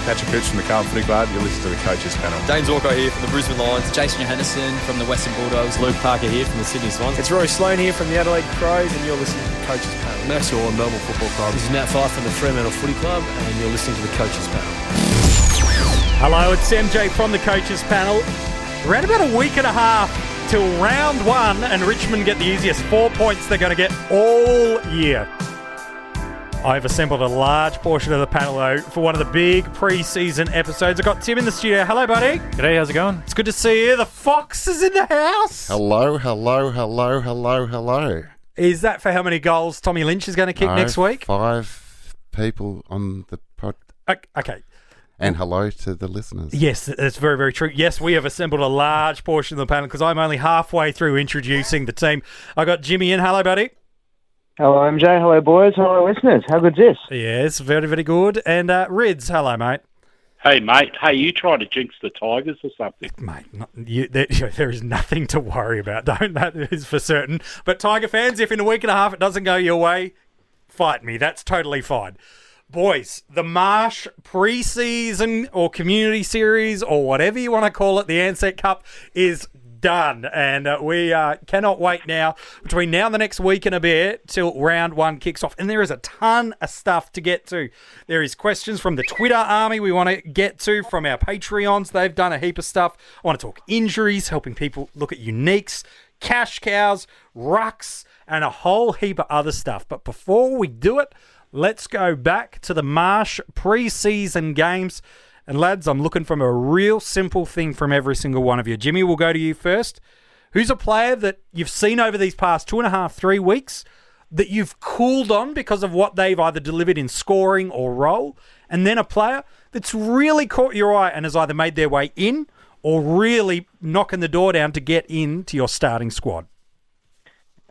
Patrick Cooch from the Carlton Footy Club. You're listening to the Coaches Panel. James Walker here from the Brisbane Lions. Jason Johannesson from the Western Bulldogs. Luke Parker here from the Sydney Swans. It's Rory Sloane here from the Adelaide Crows, and you're listening to the Coaches Panel. Max Shaw, Melbourne Football Club. This is Nat Fyfe from the Fremantle Footy Club, and you're listening to the Coaches Panel. Hello, it's MJ from the Coaches Panel. Around about a week and a half till round one, and Richmond get the easiest 4 points they're going to get all year. I've assembled a large portion of the panel, though, for one of the big pre-season episodes. I've got Tim in the studio. Hello, buddy. G'day, how's it going? It's good to see you. The Fox is in the house. Hello. Is that for how many goals Tommy Lynch is going to kick next week? 5 people on the pod. Okay. And hello to the listeners. Yes, that's very, very true. Yes, we have assembled a large portion of the panel because I'm only halfway through introducing the team. I got Jimmy in. Hello, buddy. Hello, MJ. Hello, boys. Hello, listeners. How good's this? Yes, very, very good. And Rids, hello, mate. Hey, mate. Hey, you trying to jinx the Tigers or something? Mate, there is nothing to worry about. That is for certain. But Tiger fans, if in a week and a half it doesn't go your way, fight me. That's totally fine. Boys, the Marsh Preseason or Community Series or whatever you want to call it, the Ansett Cup, is done, and we cannot wait now between now and the next week and a bit till round one kicks off, and there is a ton of stuff to get to. There is questions from the Twitter army we want to get to, from our Patreons. They've done a heap of stuff. I want to talk injuries, helping people look at uniques, cash cows, rucks, and a whole heap of other stuff. But before we do it, let's go back to the Marsh pre-season games. And lads, I'm looking for a real simple thing from every single one of you. Jimmy, we'll go to you first. Who's a player that you've seen over these past 2.5, 3 weeks that you've cooled on because of what they've either delivered in scoring or role? And then a player that's really caught your eye and has either made their way in or really knocking the door down to get into your starting squad?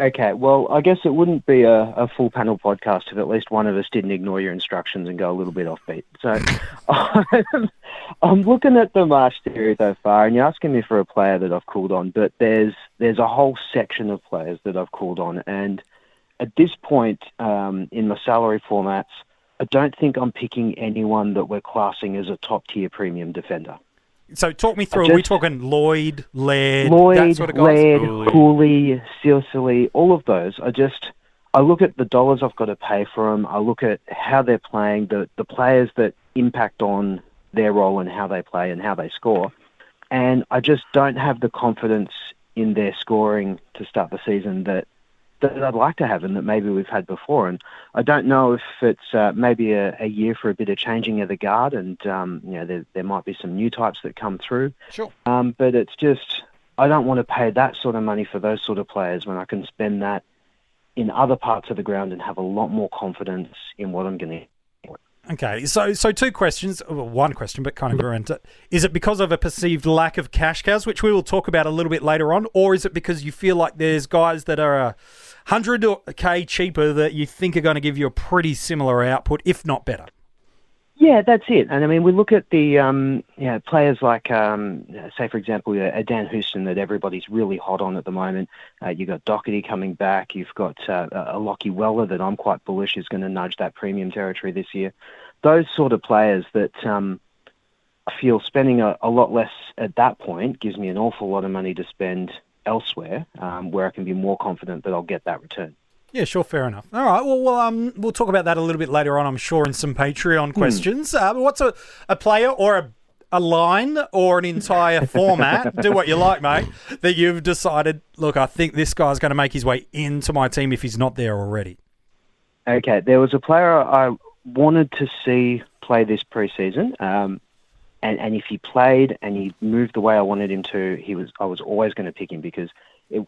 Okay, well, I guess it wouldn't be a full panel podcast if at least one of us didn't ignore your instructions and go a little bit offbeat. So I'm looking at the Marsh series so far, and you're asking me for a player that I've called on, but there's a whole section of players that I've called on, and at this point in my salary formats, I don't think I'm picking anyone that we're classing as a top-tier premium defender. So talk me through, are we talking Lloyd, that sort of guys? Laird, Cooley, Silsily, all of those. I look at the dollars I've got to pay for them. I look at how they're playing, the players that impact on their role and how they play and how they score. And I just don't have the confidence in their scoring to start the season that I'd like to have and that maybe we've had before. And I don't know if it's maybe a year for a bit of changing of the guard, and there might be some new types that come through. Sure. But it's just, I don't want to pay that sort of money for those sort of players when I can spend that in other parts of the ground and have a lot more confidence in what I'm going to. Okay, so 2 questions. Well, 1 question, but kind of around it. Is it because of a perceived lack of cash cows, which we will talk about a little bit later on, or is it because you feel like there's guys that are $100K cheaper that you think are going to give you a pretty similar output, if not better? Yeah, that's it. And I mean, we look at the players like, say, for example, Dan Houston that everybody's really hot on at the moment. You've got Doherty coming back. You've got a Lockie Weller that I'm quite bullish is going to nudge that premium territory this year. Those sort of players that I feel spending a lot less at that point gives me an awful lot of money to spend elsewhere, where I can be more confident that I'll get that return. Yeah, sure, fair enough. All right, well, we'll talk about that a little bit later on, I'm sure, in some Patreon questions. What's a player or a line or an entire format, do what you like, mate, that you've decided, look, I think this guy's going to make his way into my team if he's not there already? Okay, there was a player I wanted to see play this preseason, and if he played and he moved the way I wanted him to, I was always going to pick him because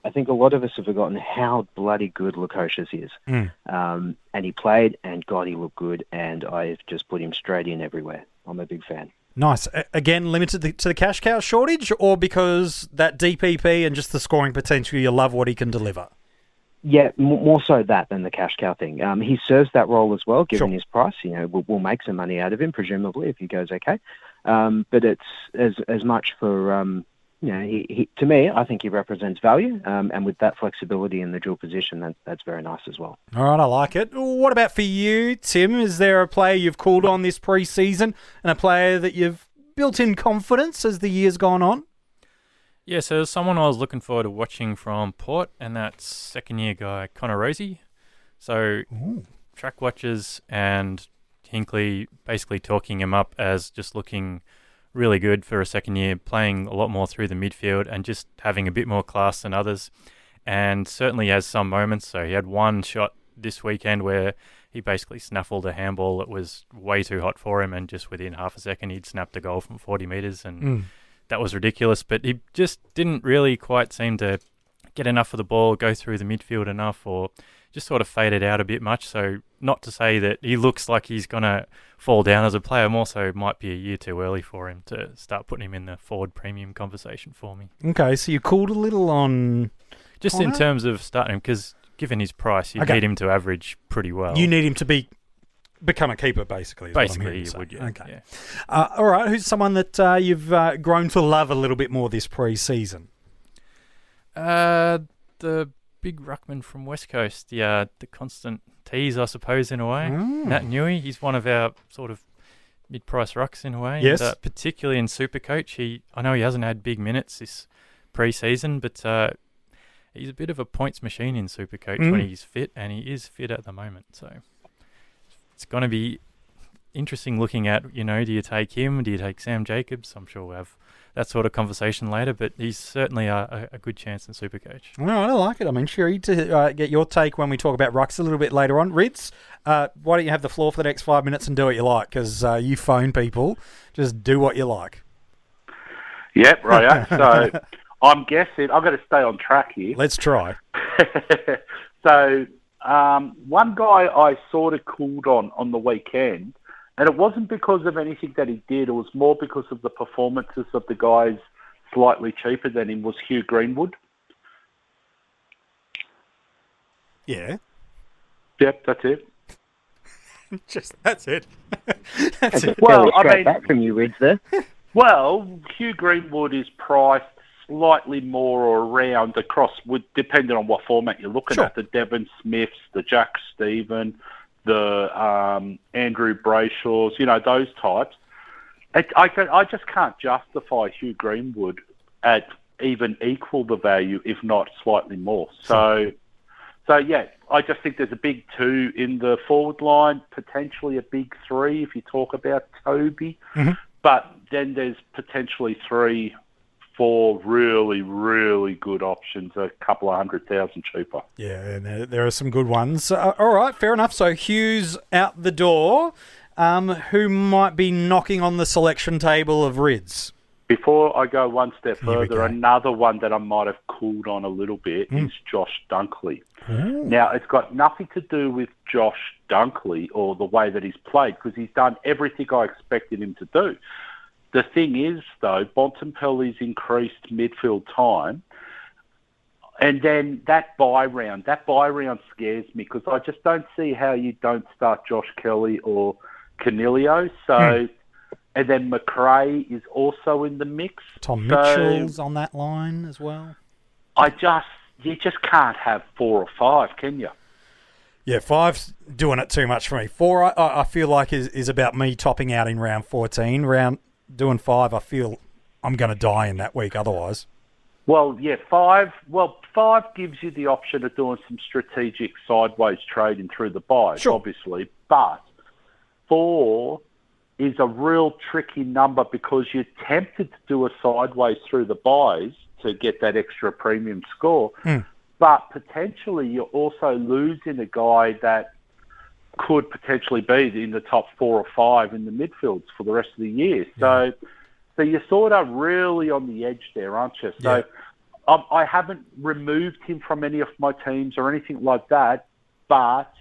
I think a lot of us have forgotten how bloody good Lukosius is. And he played, and God, he looked good, and I've just put him straight in everywhere. I'm a big fan. Nice. Again, limited to the cash cow shortage, or because that DPP and just the scoring potential, you love what he can deliver? Yeah, more so that than the cash cow thing. He serves that role as well, given his price. We'll make some money out of him, presumably, if he goes okay. But it's as much for To me, I think he represents value, and with that flexibility in the dual position, that's very nice as well. All right, I like it. What about for you, Tim? Is there a player you've called on this pre-season and a player that you've built in confidence as the year's gone on? Yeah, so there's someone I was looking forward to watching from Port, and that's second-year guy Connor Rosie. So track watchers and Hinkley basically talking him up as just looking really good for a second year, playing a lot more through the midfield and just having a bit more class than others. And certainly has some moments. So he had one shot this weekend where he basically snaffled a handball that was way too hot for him, and just within half a second he'd snapped a goal from 40 metres, and that was ridiculous. But he just didn't really quite seem to get enough of the ball, go through the midfield enough, or just sort of faded out a bit much. So not to say that he looks like he's going to fall down as a player, more so might be a year too early for him to start putting him in the forward premium conversation for me. Okay, so you called a little on... Just Connor? in terms of starting him, because given his price, you need him to average pretty well. You need him to become a keeper, basically. Basically, you would, yeah. Okay. Yeah. All right, who's someone that you've grown to love a little bit more this pre-season? The big ruckman from West Coast, the constant tease, I suppose, in a way. Nat Newey, he's one of our sort of mid-price rucks in a way. Yes. And, particularly in Supercoach. I know he hasn't had big minutes this pre-season, but he's a bit of a points machine in Supercoach when he's fit, and he is fit at the moment. So it's going to be interesting looking at, do you take him? Do you take Sam Jacobs? I'm sure we'll have that sort of conversation later, but he's certainly a good chance in Supercoach. All right, I like it. I'm intrigued to get your take when we talk about rucks a little bit later on. Ritz, why don't you have the floor for the next 5 minutes and do what you like, because you phone people. Just do what you like. Yep, right. So I'm guessing I'm going to stay on track here. Let's try. So one guy I sort of called on the weekend, and it wasn't because of anything that he did. It was more because of the performances of the guys slightly cheaper than him, was Hugh Greenwood. Yeah. Yep, that's it. That's it. That's a fairly straight back from you, Rids, there. Well, Hugh Greenwood is priced slightly more or around across, depending on what format you're looking at. The Devon Smiths, the Jack Stephen, the Andrew Brayshaws, those types. I just can't justify Hugh Greenwood at even equal the value, if not slightly more. So yeah, I just think there's a big 2 in the forward line, potentially a big 3 if you talk about Toby. But then there's potentially 3, 4 really, really good options, a couple of 100,000 cheaper. Yeah, and there are some good ones. All right, fair enough. So Hugh's out the door. Who might be knocking on the selection table of Rids? Before I go one step further, another one that I might have cooled on a little bit is Josh Dunkley. Now, it's got nothing to do with Josh Dunkley or the way that he's played, because he's done everything I expected him to do. The thing is, though, Bontempelli's increased midfield time, and then that buy round scares me, because I just don't see how you don't start Josh Kelly or Canelio. So, and then McRae is also in the mix. Tom Mitchell's on that line as well. You just can't have 4 or 5, can you? Yeah, 5's doing it too much for me. 4, I feel like is about me topping out in round 14. Doing 5, I feel I'm going to die in that week otherwise. Well, yeah, 5 gives you the option of doing some strategic sideways trading through the buys, obviously. But 4 is a real tricky number, because you're tempted to do a sideways through the buys to get that extra premium score. But potentially you're also losing a guy that could potentially be in the top 4 or 5 in the midfields for the rest of the year. So you're sort of really on the edge there, aren't you? So I haven't removed him from any of my teams or anything like that, but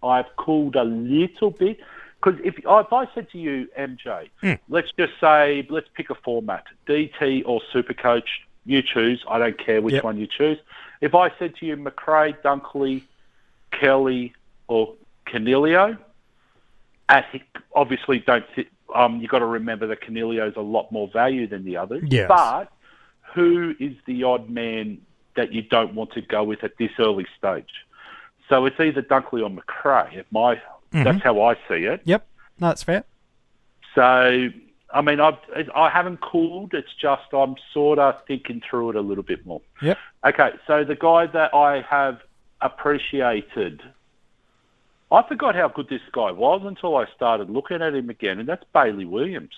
I've cooled a little bit. Because if I said to you, MJ, let's just say, let's pick a format, DT or Supercoach, you choose. I don't care which one you choose. If I said to you, McRae, Dunkley, Kelly, or Canelio, obviously don't sit. You got to remember that Canelio's a lot more value than the others. Yes. But who is the odd man that you don't want to go with at this early stage. So it's either Dunkley or McRae. That's how I see it. Yep, no, that's fair. So, I mean, I haven't cooled. It's just I'm sort of thinking through it a little bit more. Yep. Okay, so the guy that I have appreciated, I forgot how good this guy was until I started looking at him again, and that's Bailey Williams.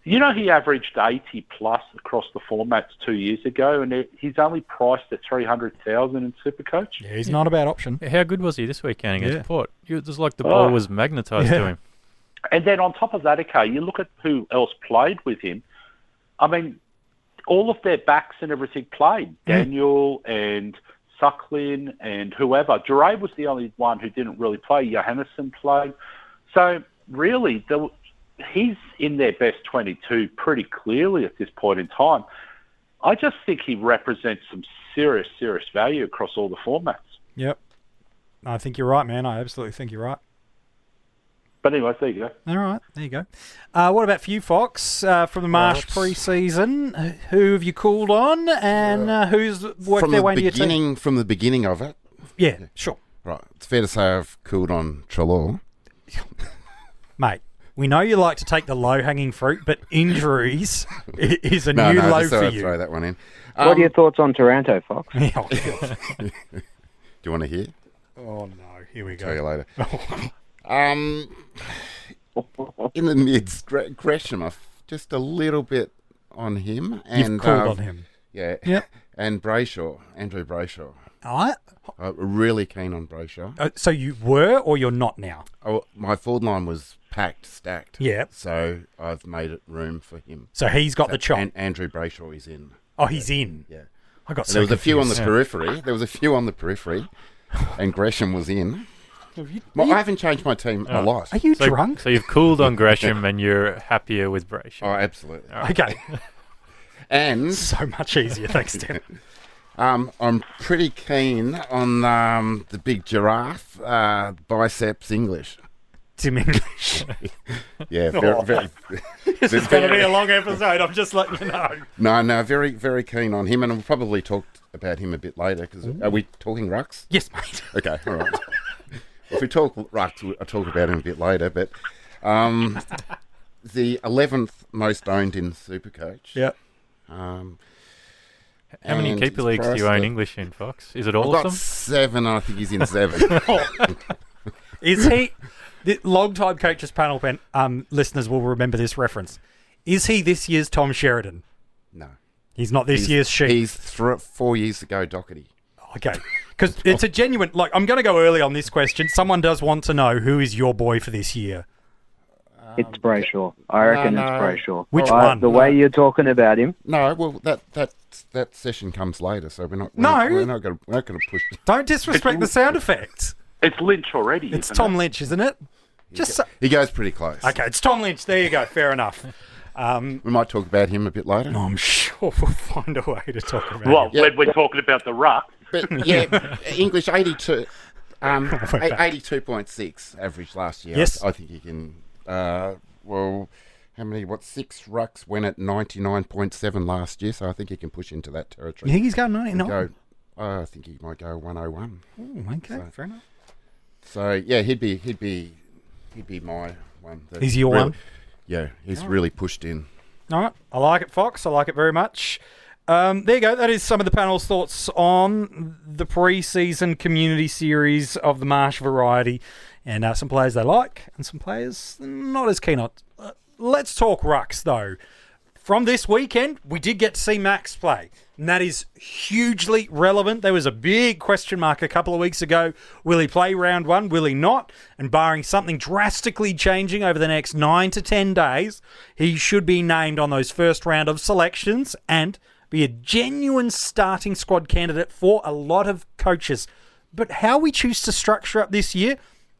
You know, he averaged 80 plus across the formats 2 years ago, and he's only priced at 300,000 in Supercoach. Yeah, he's not a bad option. How good was he this weekend against Port? It was like the ball was magnetised to him. And then on top of that, okay, you look at who else played with him. I mean, all of their backs and everything played. Daniel and Sucklin and whoever. Duray was the only one who didn't really play. Johannesson played. So really, he's in their best 22 pretty clearly at this point in time. I just think he represents some serious, serious value across all the formats. Yep. I think you're right, man. I absolutely think you're right. But anyway, there you go. All right, there you go. What about for you, Fox, from the Marsh preseason? Who have you cooled on, and who's worked their way into your team? From the beginning of it? Yeah, sure. Right. It's fair to say I've cooled on Treloar. Mate, we know you like to take the low-hanging fruit, but injuries is a new low for you. Throw that one in. What are your thoughts on Taranto, Fox? Do you want to hear? Oh, no. Here we go. Tell you later. In the mids, Gresham, just a little bit on him. And, you've called on him. Yeah. Yep. And Brayshaw, Andrew Brayshaw. All right. Really keen on Brayshaw. So you were or you're not now? Oh, my forward line was stacked. Yeah. So I've made it room for him. So he's got the chop. And Andrew Brayshaw is in. Oh, he's in. Yeah. I got. There was a few on the periphery. There was a few on the periphery, and Gresham was in. I haven't changed my team a lot. Are you drunk? So you've cooled on Gresham and you're happier with Brayshaw. Oh, absolutely. Right. Okay. And so much easier, thanks, Tim. I'm pretty keen on the big giraffe, biceps English. Tim English. Yeah, very. This is going to be a long episode. I'm just letting you know. No, very, very keen on him, and we'll probably talk about him a bit later. Because are we talking rucks? Yes, mate. Okay, all right. If we talk rucks, I'll talk about him a bit later. But the 11th most owned in Supercoach. Yep. How many keeper leagues do you own English in, Fox? Is it all I've of got them? 7, I think he's in 7. Is he... The long-time coaches panel listeners will remember this reference. Is he this year's Tom Sheridan? No. He's not this year's Sheep? He's 4 years ago Doherty. Okay. Because it's a genuine... Like, I'm going to go early on this question. Someone does want to know who is your boy for this year. It's Brayshaw. I reckon it's Brayshaw. Which one? The way you're talking about him. No, well, that session comes later, so we're not going to push. Don't disrespect the sound effects. It's Lynch already. It's Tom Lynch, isn't it? He goes pretty close. Okay, it's Tom Lynch. There you go. Fair enough. We might talk about him a bit later. I'm sure we'll find a way to talk about Well, him. when we're talking about the ruck. But yeah, English 82, 82.6 average last year. Yes. I think he can. Well, how many? 6 rucks went at 99.7 last year, so I think he can push into that territory. You think he's going 99? I think he might go 101. Ooh, okay, fair enough. So yeah, he'd be my one. He's your one? Yeah, he's really pushed in. All right. I like it, Fox. I like it very much. There you go. That is some of the panel's thoughts on the pre-season community series of the Marsh variety. And some players they like and some players not as keen on. Let's talk rucks, though. From this weekend, we did get to see Max play. And that is hugely relevant. There was a big question mark a couple of weeks ago. Will he play round 1? Will he not? And barring something drastically changing over the next 9 to 10 days, he should be named on those first round of selections and be a genuine starting squad candidate for a lot of coaches. But how we choose to structure up this year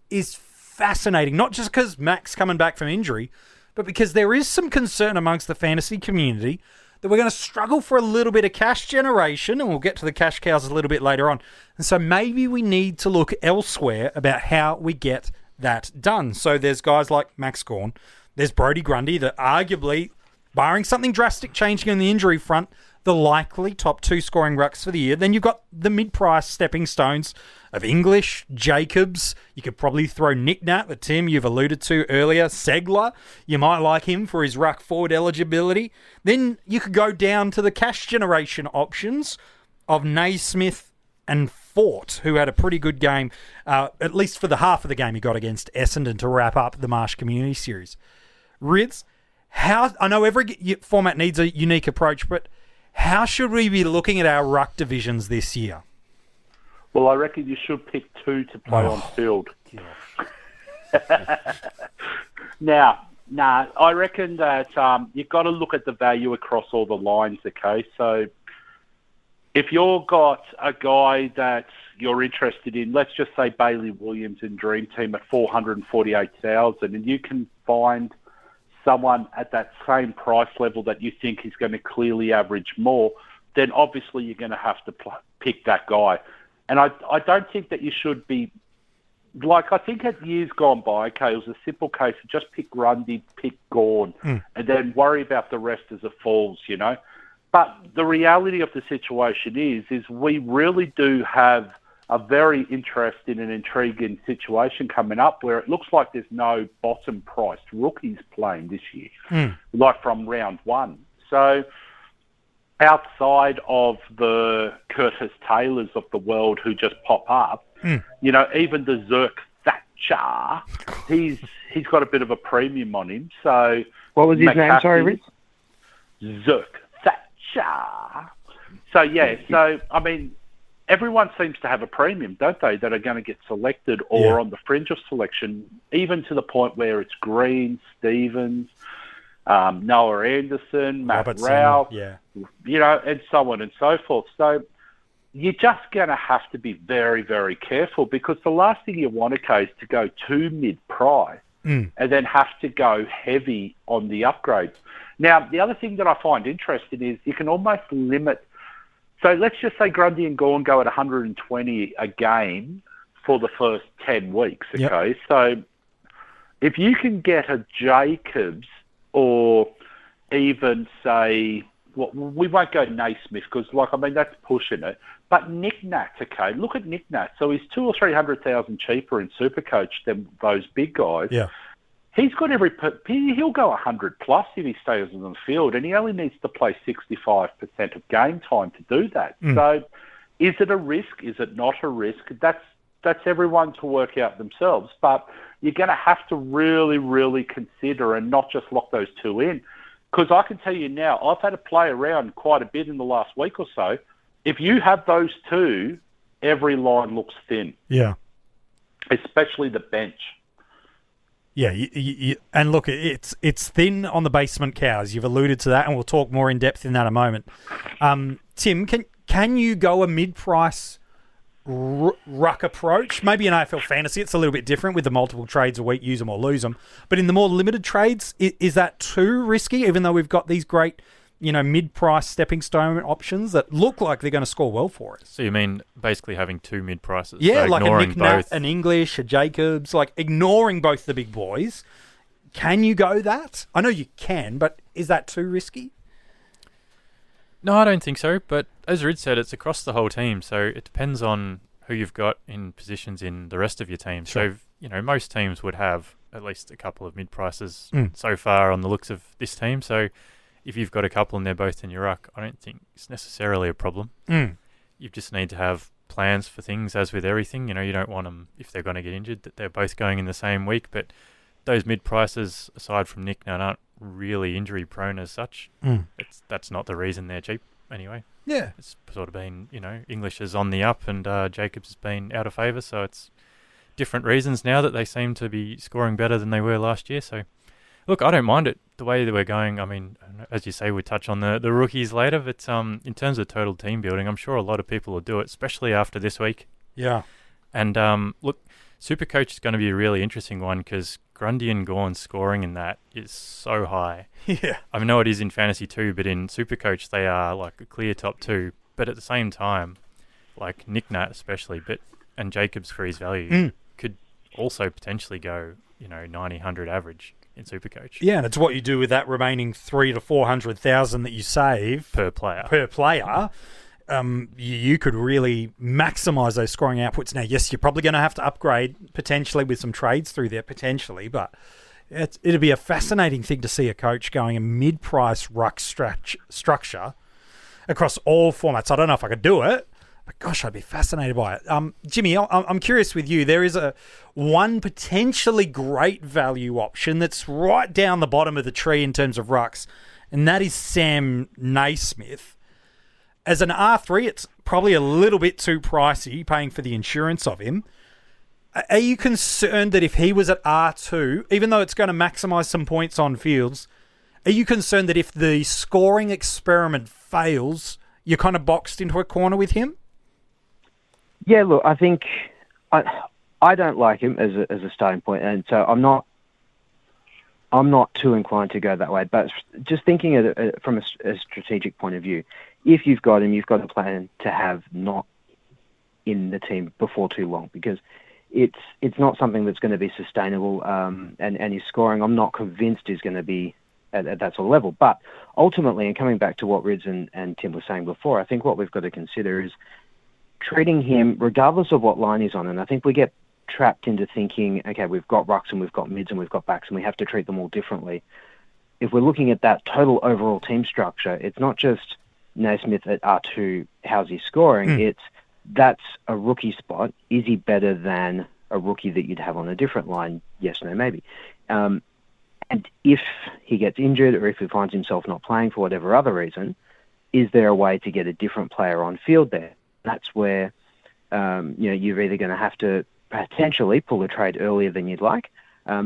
is fascinating. Not just because Mac's coming back from injury, but because there is some concern amongst the fantasy community that we're going to struggle for a little bit of cash generation, and we'll get to the cash cows a little bit later on. And so maybe we need to look elsewhere about how we get that done. So there's guys like Max Gawn. There's Brodie Grundy, that arguably barring something drastic changing on the injury front, the likely top 2 scoring rucks for the year. Then you've got the mid-price stepping stones of English, Jacobs. You could probably throw Nick Nat, the Tim you've alluded to earlier. Segler, you might like him for his ruck forward eligibility. Then you could go down to the cash generation options of Naismith and Fort, who had a pretty good game, at least for the half of the game he got against Essendon to wrap up the Marsh Community Series. Rids, I know every format needs a unique approach, but how should we be looking at our ruck divisions this year? Well, I reckon you should pick 2 to play on field. Now, I reckon that you've got to look at the value across all the lines, okay? So if you've got a guy that you're interested in, let's just say Bailey Williams in Dream Team at 448,000, and you can find someone at that same price level that you think is going to clearly average more, then obviously you're going to have to pick that guy. And I don't think that you should be, like, I think at years gone by, okay, it was a simple case of just pick Grundy, pick Gawn, and then worry about the rest as it falls, you know. But the reality of the situation is we really do have a very interesting and intriguing situation coming up where it looks like there's no bottom-priced rookies playing this year, like from round 1. So outside of the Curtis Taylors of the world who just pop up, you know, even the Zirk Thatcher, he's got a bit of a premium on him. So what was his name? Sorry, Rich? Zirk Thatcher. So yeah, so I mean, everyone seems to have a premium, don't they, that are going to get selected or on the fringe of selection, even to the point where it's Green, Stevens, Noah Anderson, Matt Rao, you know, and so on and so forth. So you're just going to have to be very, very careful, because the last thing you want, okay, is to go too mid-price and then have to go heavy on the upgrades. Now, the other thing that I find interesting is you can almost limit. So let's just say Grundy and Gawn go at 120 a game for the first 10 weeks, okay? So if you can get a Jacobs or even say, well, we won't go Naismith because, like, I mean, that's pushing it. But Nick Nat, okay, look at Nick Nat. So he's 200,000 or 300,000 cheaper in Supercoach than those big guys. Yeah. He's got he'll go 100 plus if he stays on the field, and he only needs to play 65% of game time to do that. So is it a risk? Is it not a risk? That's everyone to work out themselves. But you're going to have to really, really consider and not just lock those 2 in. Because I can tell you now, I've had to play around quite a bit in the last week or so. If you have those 2, every line looks thin. Yeah. Especially the bench. Yeah, and look, it's thin on the basement cows. You've alluded to that, and we'll talk more in depth in that in a moment. Tim, can you go a mid-price ruck approach? Maybe in AFL Fantasy, it's a little bit different with the multiple trades a week, use them or lose them. But in the more limited trades, is that too risky, even though we've got these great, you know, mid-price stepping stone options that look like they're going to score well for us? So you mean basically having 2 mid-prices? Yeah, so like a Nick Nat, an English, a Jacobs, like ignoring both the big boys. Can you go that? I know you can, but is that too risky? No, I don't think so. But as Rid said, it's across the whole team. So it depends on who you've got in positions in the rest of your team. Sure. So, you know, most teams would have at least a couple of mid-prices so far on the looks of this team. So if you've got a couple and they're both in your ruck, I don't think it's necessarily a problem. You just need to have plans for things, as with everything. You know, you don't want them, if they're going to get injured, that they're both going in the same week. But those mid-prices, aside from Nick Nat, aren't really injury-prone as such. That's not the reason they're cheap anyway. Yeah. It's sort of been, you know, English is on the up and Jacobs has been out of favour, so it's different reasons now that they seem to be scoring better than they were last year. So, look, I don't mind it the way that we're going. I mean, as you say, we'll touch on the rookies later, but in terms of total team building, I'm sure a lot of people will do it, especially after this week. Yeah. And look, Supercoach is going to be a really interesting one because Grundy and Gawn's scoring in that is so high. Yeah. I know it is in fantasy too, but in Supercoach they are like a clear top 2. But at the same time, like Nick Nat especially, and Jacobs for his value could also potentially go 90, 100 average in Supercoach. Yeah, and it's what you do with that remaining 300,000 to 400,000 that you save per player. You could really maximise those scoring outputs. Now, yes, you're probably going to have to upgrade potentially with some trades through there potentially, but it'd be a fascinating thing to see a coach going a mid-price ruck structure across all formats. I don't know if I could do it, but gosh, I'd be fascinated by it. Jimmy, I'm curious with you. There is one potentially great value option that's right down the bottom of the tree in terms of rucks, and that is Sam Naismith. As an R3, it's probably a little bit too pricey, paying for the insurance of him. Are you concerned that if he was at R2, even though it's going to maximise some points on fields, are you concerned that if the scoring experiment fails, you're kind of boxed into a corner with him? Yeah, look, I think I don't like him as a starting point, and so I'm not too inclined to go that way. But just thinking from a strategic point of view, if you've got him, you've got a plan to have not in the team before too long, because it's not something that's going to be sustainable. And his scoring, I'm not convinced is going to be at that sort of level. But ultimately, and coming back to what Rids and Tim were saying before, I think what we've got to consider is treating him, regardless of what line he's on. And I think we get trapped into thinking, okay, we've got rucks and we've got mids and we've got backs and we have to treat them all differently. If we're looking at that total overall team structure, it's not just Naismith at R2, how's he scoring? That's a rookie spot. Is he better than a rookie that you'd have on a different line? Yes, no, maybe. And if he gets injured or if he finds himself not playing for whatever other reason, is there a way to get a different player on field there? That's where you're either going to have to potentially pull a trade earlier than you'd like.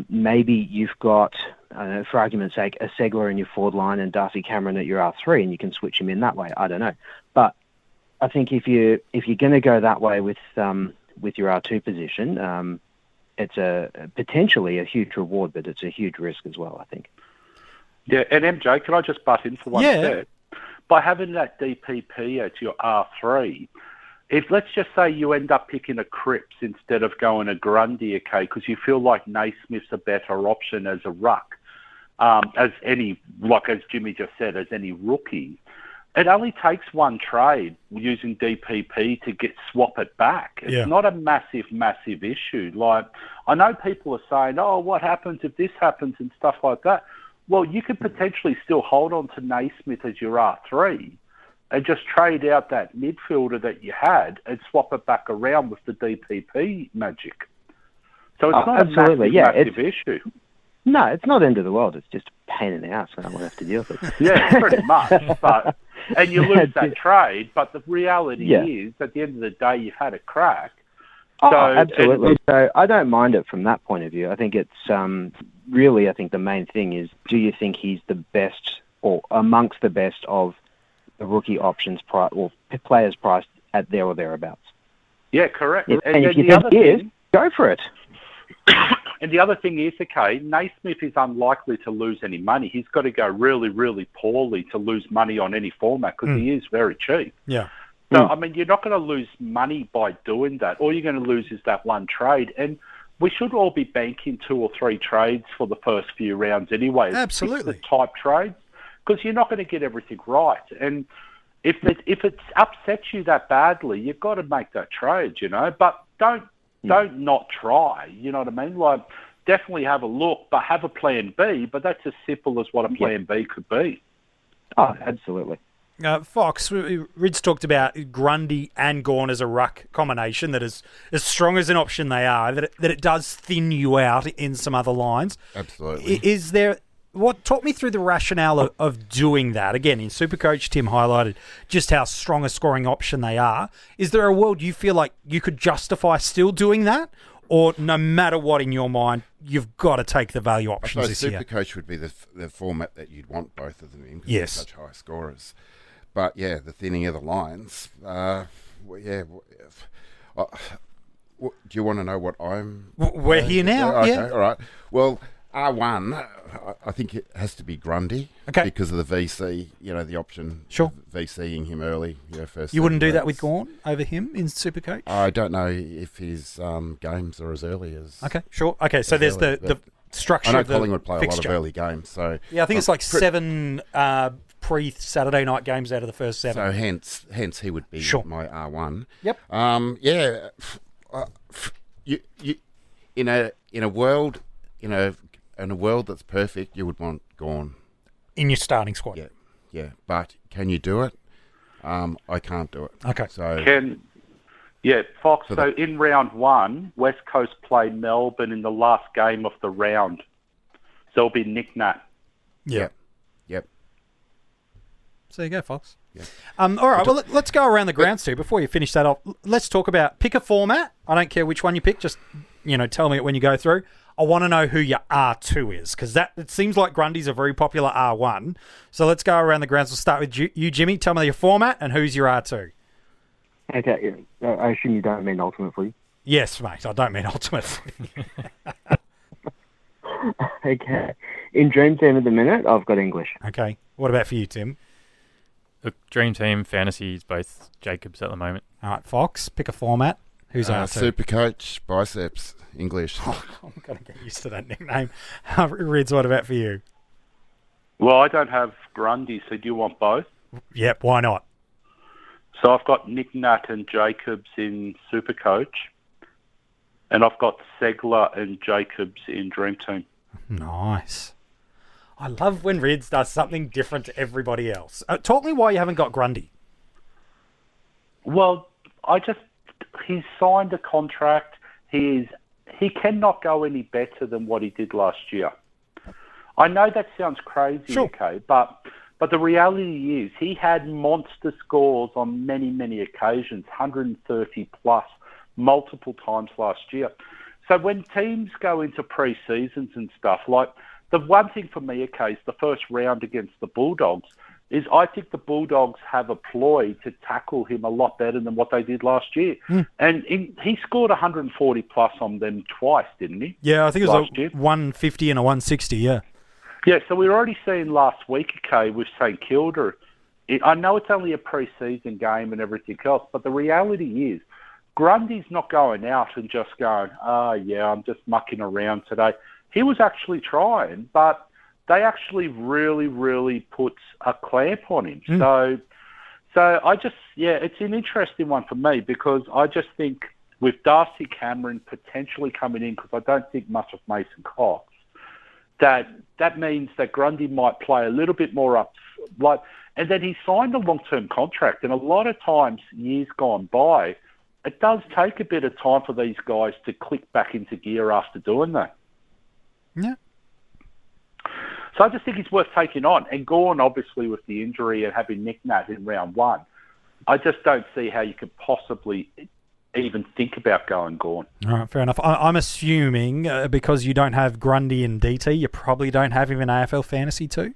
Maybe you've got, for argument's sake, a Segler in your forward line and Darcy Cameron at your R3, and you can switch him in that way. I don't know, but I think if you're going to go that way with your R2 position, it's potentially a huge reward, but it's a huge risk as well, I think. Yeah, and MJ, can I just butt in for one sec? By having that DPP at your R3, if let's just say you end up picking a Cripps instead of going a Grundy, okay, because you feel like Naismith's a better option as a ruck, as Jimmy just said, as any rookie, it only takes one trade using DPP to swap it back. It's not a massive issue. Like, I know people are saying, oh, what happens if this happens and stuff like that. Well, you could potentially still hold on to Naismith as your R3 and just trade out that midfielder that you had and swap it back around with the DPP magic. So it's not a massive issue. No, it's not end of the world. It's just a pain in the ass and I won't have to deal with it. Yeah, pretty much. And you lose that trade, but the reality is, at the end of the day, you've had a crack. Absolutely. So I don't mind it from that point of view. I think it's really, I think the main thing is, do you think he's the best or amongst the best of the rookie options or players priced at there or thereabouts? Yeah, correct. And if you think he is, go for it. And the other thing is, okay, Naismith is unlikely to lose any money. He's got to go really, really poorly to lose money on any format because he is very cheap. Yeah. So, I mean, you're not going to lose money by doing that. All you're going to lose is that one trade. And we should all be banking 2 or 3 trades for the first few rounds anyway. Absolutely. Type trades, because you're not going to get everything right. And if it upsets you that badly, you've got to make that trade, But don't not try, you know what I mean? Like, definitely have a look, but have a plan B. But that's as simple as what a plan B could be. Oh, absolutely. Fox, Rids talked about Grundy and Gawn as a ruck combination that is as strong as an option they are, that it does thin you out in some other lines. Absolutely. Is there... Talk me through the rationale of doing that. Again, in Supercoach, Tim highlighted just how strong a scoring option they are. Is there a world you feel like you could justify still doing that? Or no matter what in your mind, you've got to take the value options this year? Supercoach would be the format that you'd want both of them in because they're such high scorers. But, the thinning of the lines, do you want to know what I'm... We're here now, Okay, all right. Well, R1, I think it has to be Grundy. Okay. Because of the VC, the option. Sure. Of VCing him early. First. You wouldn't do that with Gawn over him in Supercoach? I don't know if his games are as early as. Okay, sure. Okay, so there's the structure. I know of the Collingwood play fixture. a lot of early games, so yeah, I think it's like 7 pre-Saturday night games out of the first 7. So hence he would be my R1. Yep. You in a world that's perfect, you would want Gawn in your starting squad. Yeah. But can you do it? I can't do it. Okay. So Fox. So in round 1, West Coast play Melbourne in the last game of the round. So it'll be Nick Nat. Yeah. Yep. So there you go, Fox. Yeah. All right, well, let's go around the grounds too. Before you finish that off, let's talk about pick a format. I don't care which one you pick. Just, tell me it when you go through. I want to know who your R2 is, because it seems like Grundy's a very popular R1. So let's go around the grounds. We'll start with you, Jimmy. Tell me your format and who's your R2. Okay, I assume you don't mean Ultimate Footy. Yes, mate, I don't mean Ultimate Footy. Okay. In Dream Team at the minute, I've got English. Okay. What about for you, Tim? Look, Dream Team, Fantasy is both Jacobs at the moment. All right, Fox, pick a format. Who's R2? Supercoach, Biceps, English. I'm going to get used to that nickname. Rids, what about for you? Well, I don't have Grundy, so do you want both? Yep, why not? So I've got Nick Nat and Jacobs in Supercoach, and I've got Segler and Jacobs in Dream Team. Nice. I love when Rids does something different to everybody else. Talk me why you haven't got Grundy. Well, he's signed a contract. He cannot go any better than what he did last year. I know that sounds crazy, okay, but the reality is he had monster scores on many, many occasions, 130 plus, multiple times last year. So when teams go into pre-seasons and stuff, like the one thing for me, okay, is the first round against the Bulldogs, is I think the Bulldogs have a ploy to tackle him a lot better than what they did last year. And he scored 140 plus on them twice, didn't he? Yeah, I think it was a 150 and a 160, yeah. Yeah, so we were already seeing last week, okay, with St Kilda. I know it's only a pre-season game and everything else, but the reality is Grundy's not going out and just going, I'm just mucking around today. He was actually trying, but they actually really, really put a clamp on him. So I just, it's an interesting one for me because I just think with Darcy Cameron potentially coming in, because I don't think much of Mason Cox, that means that Grundy might play a little bit more up, and then he signed a long-term contract, and a lot of times, years gone by, it does take a bit of time for these guys to click back into gear after doing that. Yeah. So I just think it's worth taking on. And Gawn, obviously, with the injury and having Nick Nat in round 1, I just don't see how you could possibly even think about going Gawn. All right, fair enough. I'm assuming because you don't have Grundy in DT, you probably don't have him in AFL Fantasy too?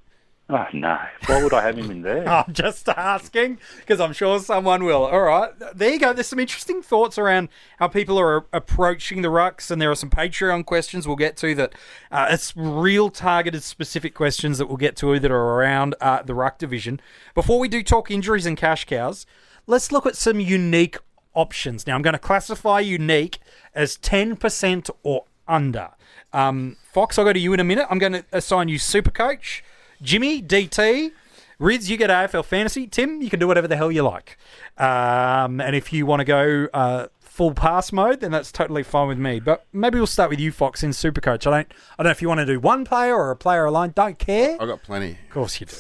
Oh, no. Why would I have him in there? I'm just asking because I'm sure someone will. All right. There you go. There's some interesting thoughts around how people are approaching the rucks, and there are some Patreon questions we'll get to that it's real targeted specific questions that we'll get to that are around the ruck division. Before we do talk injuries and cash cows, let's look at some unique options. Now, I'm going to classify unique as 10% or under. Fox, I'll go to you in a minute. I'm going to assign you Supercoach. Jimmy, DT, Rids, you get AFL Fantasy. Tim, you can do whatever the hell you like. And if you want to go full pass mode, then that's totally fine with me. But maybe we'll start with you, Fox, in Supercoach. I don't know if you want to do one player or a player alone. Don't care. I've got plenty. Of course you do.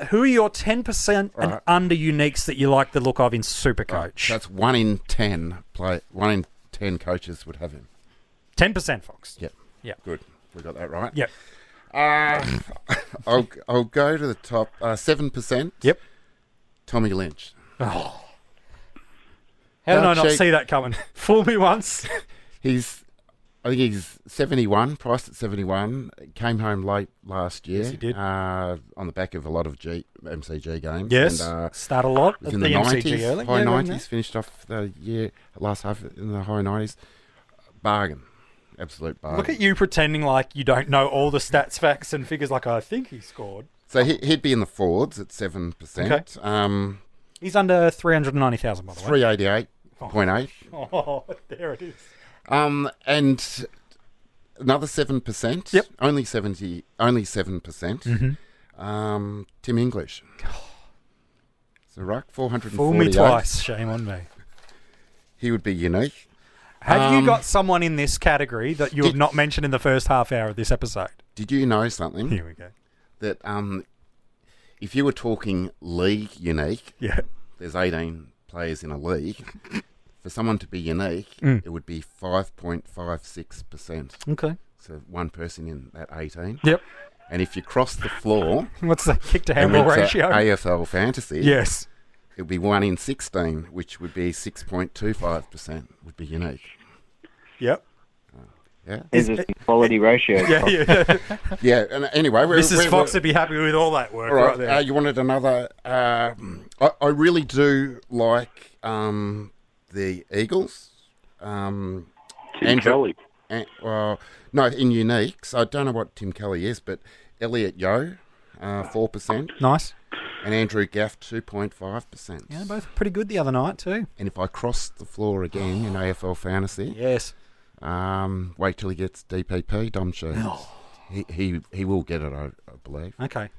Who are your 10% and under uniques that you like the look of in Supercoach? Right. That's 1 in 10 coaches would have him. 10%, Fox. Yep. Yeah. Good. We got that right. Yep. I'll go to the top 7%. Yep. Tommy Lynch. Oh. How did I not see that coming? Fool me once. I think he's 71, priced at 71. Came home late last year. Yes, he did. On the back of a lot of MCG games. Yes, and, start a lot at in the MCG 90s, early. high 90s, finished off the year, last half in the high 90s. Bargain. Absolute bargain. Look at you pretending like you don't know all the stats, facts, and figures. Like, I think he scored. So he'd be in the forwards at 7%. Okay. He's under 390,000, by the way. 388.8. Oh, there it is. And another 7%. Yep. Only 7%. Mm-hmm. Tim English. So, ruck, 448. Fool me twice. Shame on me. He would be unique. Have you got someone in this category that you have not mentioned in the first half hour of this episode? Did you know something? Here we go. That if you were talking league unique, there's 18 players in a league. For someone to be unique, it would be 5.56%. Okay. So one person in that 18. Yep. And if you cross the floor... What's the kick to handball ratio? AFL fantasy. Yes. It would be 1 in 16, which would be 6.25%, would be unique. Yep. Yeah. These are some quality ratios. Yeah, and anyway... Mrs. Fox would be happy with all that work right there. You wanted another... I really do like the Eagles. Tim Kelly. No, in uniques. I don't know what Tim Kelly is, but Elliot Yeo, 4%. Nice. And Andrew Gaff, 2.5%. Yeah, both pretty good the other night too. And if I cross the floor again in AFL fantasy, yes. Wait till he gets DPP, Domshay. He will get it, I believe. Okay.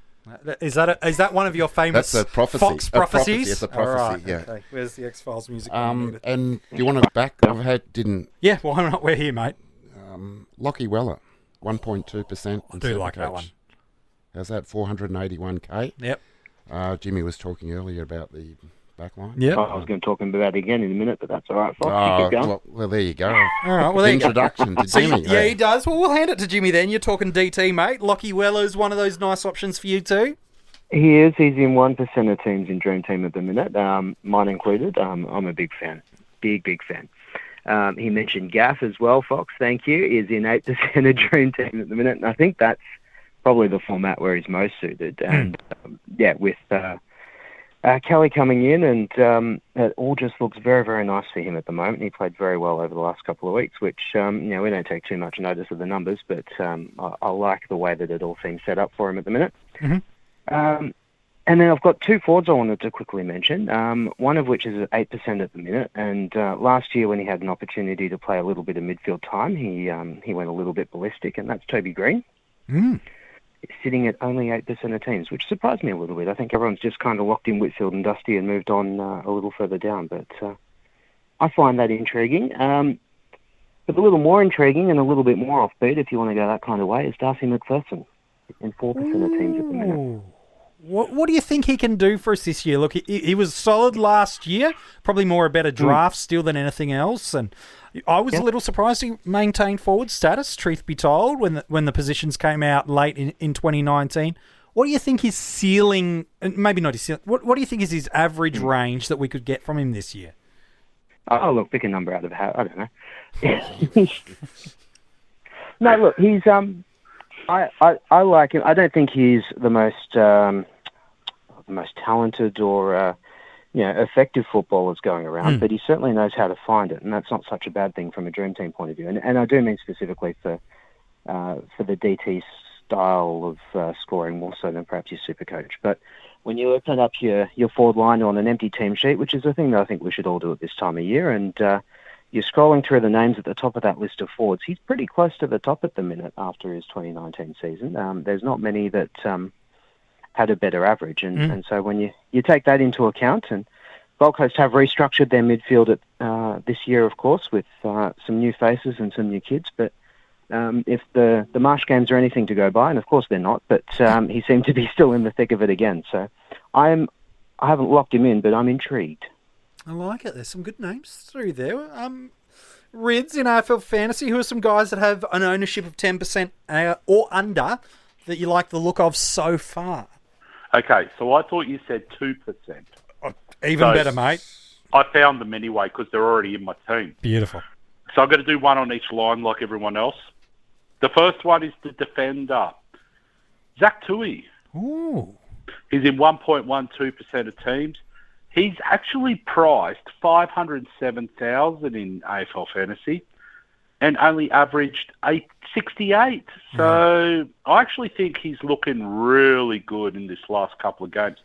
Is that one of your famous That's a prophecy. Fox prophecies? It's a prophecy, yeah. Okay. Where's the X-Files music? And do you want to back? Yeah, why not? We're here, mate. Lockie Weller, 1.2%. I do like that one. How's that? 481k. Yep. Jimmy was talking earlier about the back line. Yeah. I was going to talk about it again in a minute, but that's all right, Fox. Keep going. Well, there you go. All right. Well, there Introduction to Jimmy. Yeah, he does. Well, we'll hand it to Jimmy then. You're talking DT, mate. Lockie Weller's one of those nice options for you too. He is. He's in 1% of teams in Dream Team at the minute, mine included. I'm a big fan. Big fan. He mentioned Gaff as well, Fox. Thank you. He's in 8% of Dream Team at the minute, and I think that's probably the format where he's most suited. And with Kelly coming in, and it all just looks very, very nice for him at the moment. He played very well over the last couple of weeks, which we don't take too much notice of the numbers, but I like the way that it all seems set up for him at the minute. Mm-hmm. And then I've got two forwards I wanted to quickly mention, one of which is at 8% at the minute. And last year when he had an opportunity to play a little bit of midfield time, he went a little bit ballistic, and that's Toby Green. Sitting at only 8% of teams, which surprised me a little bit. I think everyone's just kind of locked in Whitfield and Dusty and moved on a little further down. But I find that intriguing. But a little more intriguing and a little bit more offbeat, if you want to go that kind of way, is Darcy McPherson in 4% of teams at the minute. What do you think he can do for us this year? Look, he was solid last year, probably more a better draft still than anything else. And I was a little surprised he maintained forward status, truth be told, when the positions came out late in 2019. What do you think his ceiling, maybe not his ceiling, what do you think is his average range that we could get from him this year? Oh, look, pick a number out of a hat. I don't know. No, look, he's... I like him. I don't think he's the most talented or effective footballers going around, but he certainly knows how to find it, and that's not such a bad thing from a Dream Team point of view. And I do mean specifically for the DT style of scoring more so than perhaps your super coach. But when you open up your forward line on an empty team sheet, which is a thing that I think we should all do at this time of year, and you're scrolling through the names at the top of that list of forwards, he's pretty close to the top at the minute after his 2019 season. There's not many that had a better average. And so when you take that into account, and Gold Coast have restructured their midfield this year, of course, with some new faces and some new kids. But if the Marsh games are anything to go by, and of course they're not, but he seemed to be still in the thick of it again. So I haven't locked him in, but I'm intrigued. I like it. There's some good names through there. Rids in AFL Fantasy, who are some guys that have an ownership of 10% or under that you like the look of so far? Okay, so I thought you said 2%. Oh, even better, mate. I found them anyway because they're already in my team. Beautiful. So I've got to do one on each line like everyone else. The first one is the defender, Zach Tui. Ooh. He's in 1.12% of teams. He's actually priced $507,000 in AFL Fantasy, and only averaged 68. So I actually think he's looking really good in this last couple of games.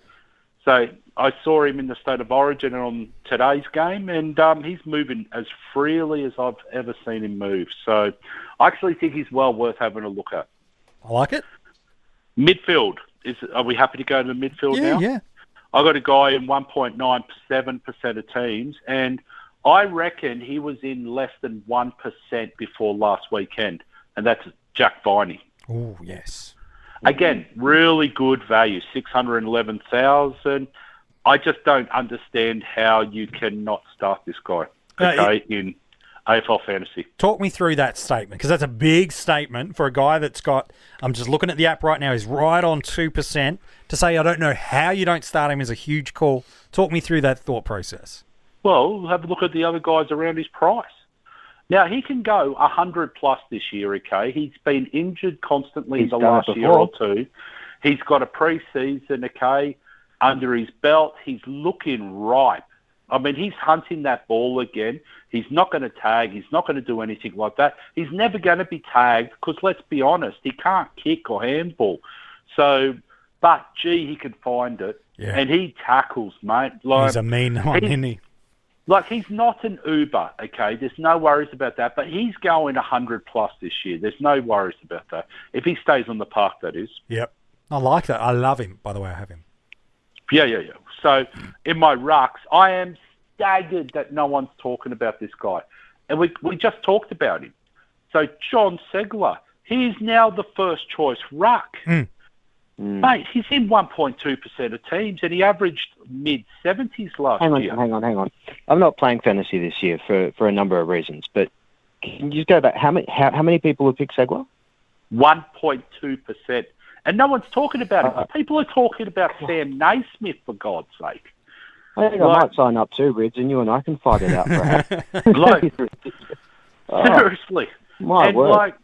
So I saw him in the State of Origin on today's game, and he's moving as freely as I've ever seen him move. So I actually think he's well worth having a look at. I like it. Midfield. Are we happy to go to the midfield now? Yeah. I got a guy in 1.97% of teams, and I reckon he was in less than 1% before last weekend, and that's Jack Viney. Oh, yes. Again, really good value, 611,000. I just don't understand how you cannot start this guy, in AFL Fantasy. Talk me through that statement, because that's a big statement for a guy that's got, I'm just looking at the app right now, he's right on 2%. To say I don't know how you don't start him is a huge call. Talk me through that thought process. Well, have a look at the other guys around his price. Now, he can go 100 plus this year, okay? He's been injured constantly in the last year or two. He's got a pre-season, okay, under his belt. He's looking ripe. I mean, he's hunting that ball again. He's not going to tag. He's not going to do anything like that. He's never going to be tagged because, let's be honest, he can't kick or handball. So, but, gee, he can find it. Yeah. And he tackles, mate. Like, he's a mean one, isn't he? Like, he's not an Uber, okay? There's no worries about that. But he's going 100 plus this year. There's no worries about that. If he stays on the park, that is. Yep. I like that. I love him, by the way. I have him. Yeah. So, in my rucks, I am staggered that no one's talking about this guy. And we just talked about him. So, John Segler, he's now the first choice ruck. Mate, he's in 1.2% of teams, and he averaged mid-70s last year. Hang on. I'm not playing fantasy this year for a number of reasons, but can you just go back? How many people have picked Segler? 1.2%. And no one's talking about it. People are talking about Sam Naismith, for God's sake. I think I might sign up too, Rids, and you and I can fight it out for like, seriously. My word. Like,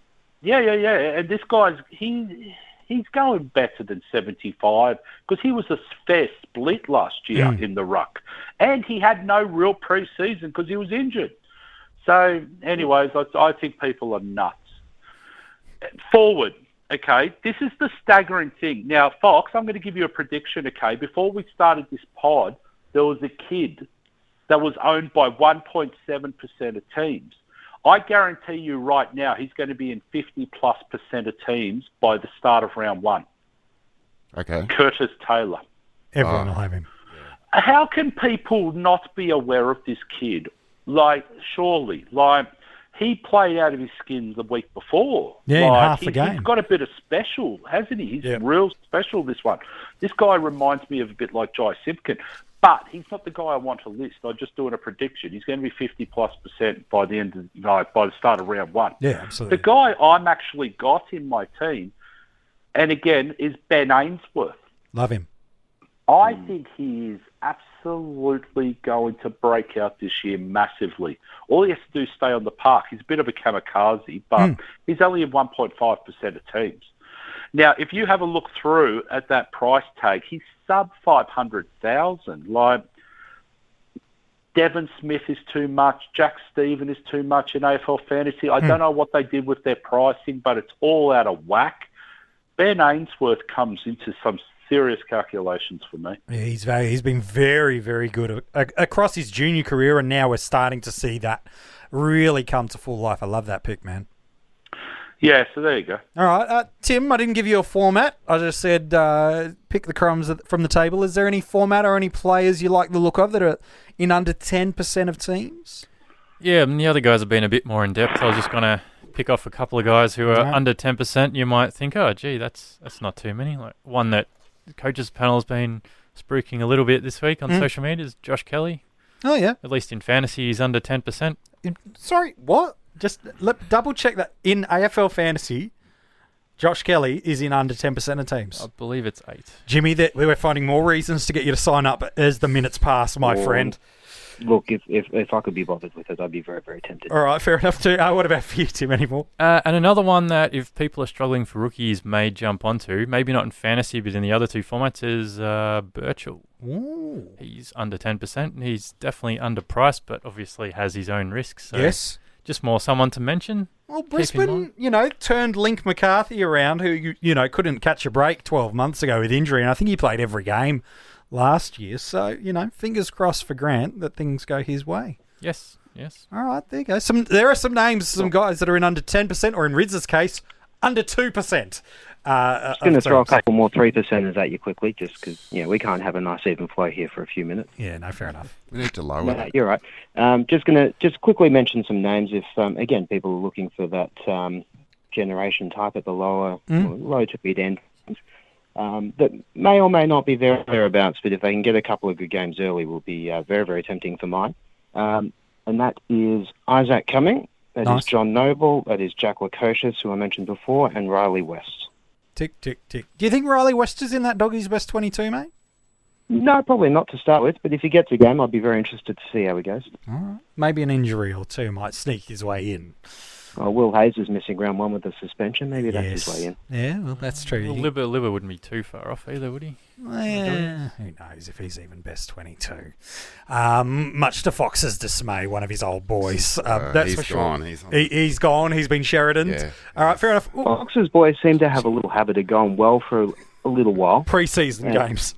yeah. And this guy's, he's going better than 75 because he was a fair split last year in the ruck. And he had no real pre-season because he was injured. So, anyways, I think people are nuts. Forward, okay, this is the staggering thing. Now, Fox, I'm going to give you a prediction, okay? Before we started this pod, there was a kid that was owned by 1.7% of teams. I guarantee you right now he's going to be in 50+% of teams by the start of round one. Okay. Curtis Taylor. Everyone will have him. How can people not be aware of this kid? Like, surely. Like, he played out of his skin the week before. Yeah, like, in half the game. He's got a bit of special, hasn't he? He's real special, this one. This guy reminds me of a bit like Jai Simpkin. But he's not the guy I want to list. I'm just doing a prediction. He's going to be 50+% by the end of, by the start of round one. Yeah, absolutely. The guy I'm actually got in my team, and again, is Ben Ainsworth. Love him. I think he is absolutely going to break out this year massively. All he has to do is stay on the park. He's a bit of a kamikaze, but he's only in 1.5% of teams. Now, if you have a look through at that price tag, he's sub 500,000. Like, Devon Smith is too much. Jack Stephen is too much in AFL Fantasy. I don't know what they did with their pricing, but it's all out of whack. Ben Ainsworth comes into some serious calculations for me. Yeah, he's been very, very good across his junior career, and now we're starting to see that really come to full life. I love that pick, man. Yeah, so there you go. All right, Tim, I didn't give you a format. I just said pick the crumbs from the table. Is there any format or any players you like the look of that are in under 10% of teams? Yeah, and the other guys have been a bit more in depth. I was just going to pick off a couple of guys who are under 10%. You might think, oh, gee, that's not too many. Like one that the coaches panel has been spruiking a little bit this week on social media is Josh Kelly. Oh, yeah. At least in fantasy, he's under 10%. Sorry, what? Just double check that in AFL Fantasy, Josh Kelly is in under 10% of teams. I believe it's 8. Jimmy, we're finding more reasons to get you to sign up as the minutes pass, my friend. Look, if I could be bothered with it, I'd be very, very tempted. All right, fair enough too. What about for you, Tim, anymore? And another one that if people are struggling for rookies may jump onto, maybe not in fantasy, but in the other two formats, is Birchall. Ooh. He's under 10%. He's definitely underpriced, but obviously has his own risks. So yes. just more someone to mention. Well, Brisbane, turned Link McCarthy around, who, couldn't catch a break 12 months ago with injury, and I think he played every game last year. So, fingers crossed for Grant that things go his way. Yes. All right, there you go. There are some names, some guys that are in under 10%, or in Riz's case, under 2%. Just going to throw a couple more 3%ers at you quickly, just because we can't have a nice even flow here for a few minutes. Yeah, no, fair enough. We need to lower it. You're right. Just going to quickly mention some names if, again, people are looking for that generation type at the low to mid end. That may or may not be thereabouts, but if they can get a couple of good games early, will be very, very tempting for mine. And that is Isaac Cumming, that is John Noble, that is Jack Lukosius, who I mentioned before, and Riley West. Tick, tick, tick. Do you think Riley West is in that Doggies Best 22, mate? No, probably not to start with, but if he gets a game, I'd be very interested to see how he goes. All right. Maybe an injury or two might sneak his way in. Oh, Will Hayes is missing round one with the suspension. Maybe that's his way in. Yeah, well, that's true. Well, Libba wouldn't be too far off either, would he? Who knows if he's even best 22. Much to Fox's dismay, one of his old boys. That's he's for sure. gone. He's gone. He's been Sheridan'd. Yeah. All right, fair enough. Fox's boys seem to have a little habit of going well for a little while. Pre-season games.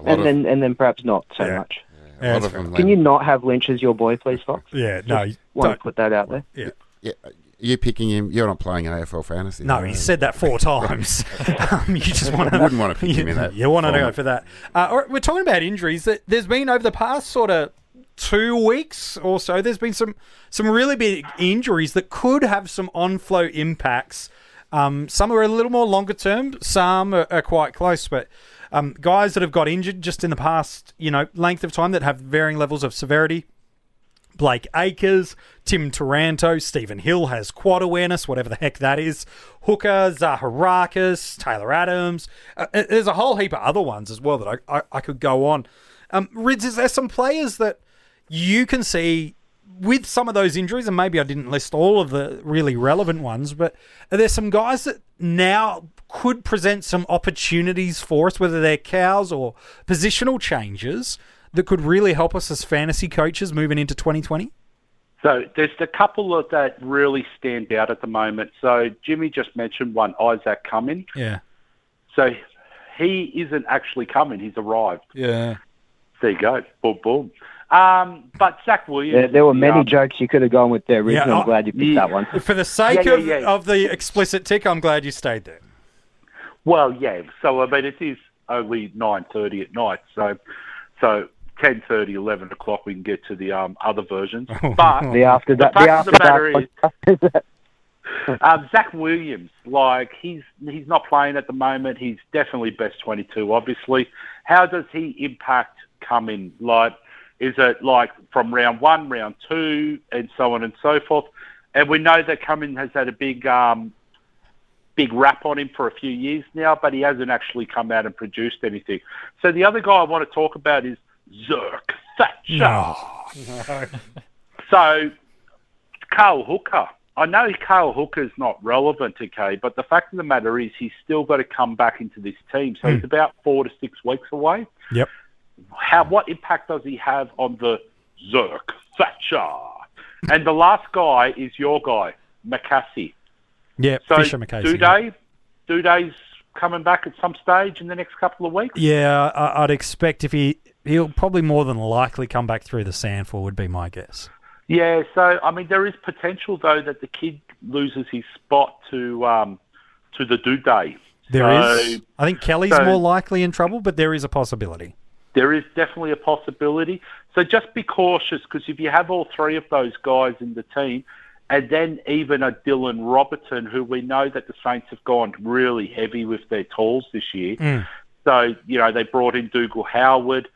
And then perhaps not so much. Yeah, a lot of them Can you not have Lynch as your boy, please, Fox? Yeah, no. Want to put that out there? Yeah. Yeah, you're picking him. You're not playing an AFL fantasy. No, he said that 4 times. You just want to. I wouldn't want to pick him in that. You want to go for that. All right, we're talking about injuries. There's been over the past sort of 2 weeks or so. There's been some really big injuries that could have some on-flow impacts. Some are a little more longer term. Some are quite close, but. Guys that have got injured just in the past, length of time that have varying levels of severity. Blake Acres, Tim Taranto, Stephen Hill has quad awareness, whatever the heck that is. Hooker, Zaharakis, Taylor Adams. There's a whole heap of other ones as well that I could go on. Rids, is there some players that you can see with some of those injuries, and maybe I didn't list all of the really relevant ones, but are there some guys that now could present some opportunities for us, whether they're cows or positional changes, that could really help us as fantasy coaches moving into 2020? So there's a couple of that really stand out at the moment. So Jimmy just mentioned one, Isaac Cumming. Yeah. So he isn't actually coming. He's arrived. Yeah. There you go. Boom, boom. But Zach Williams... There were many jokes you could have gone with there, Riz, and I'm glad you picked that one. For the sake of the explicit tick, I'm glad you stayed there. Well, yeah. So, I mean, it is only 9:30 at night. So 10:30, 11 o'clock, we can get to the other versions. But the fact of the matter is, Zach Williams, he's not playing at the moment. He's definitely best 22, obviously. How does he impact coming? Is it from round 1, round 2, and so on and so forth? And we know that Cumming has had a big rap on him for a few years now, but he hasn't actually come out and produced anything. So the other guy I want to talk about is Zerk Thatcher. No. So Carl Hooker. I know Carl Hooker's not relevant, okay, but the fact of the matter is he's still got to come back into this team. So he's about 4 to 6 weeks away. Yep. What impact does he have on the Zerk Thatcher? And the last guy is your guy, McCasey. Yeah, so Fisher McCasey. Duday's coming back at some stage in the next couple of weeks? Yeah, I'd expect if he'll probably more than likely come back through the Sandford would be my guess. Yeah, so, I mean, there is potential, though, that the kid loses his spot to the Duday. There is. I think Kelly's more likely in trouble, but there is a possibility. There is definitely a possibility. So just be cautious, because if you have all 3 of those guys in the team, and then even a Dylan Robertson, who we know that the Saints have gone really heavy with their tools this year. So, they brought in Dougal Howard.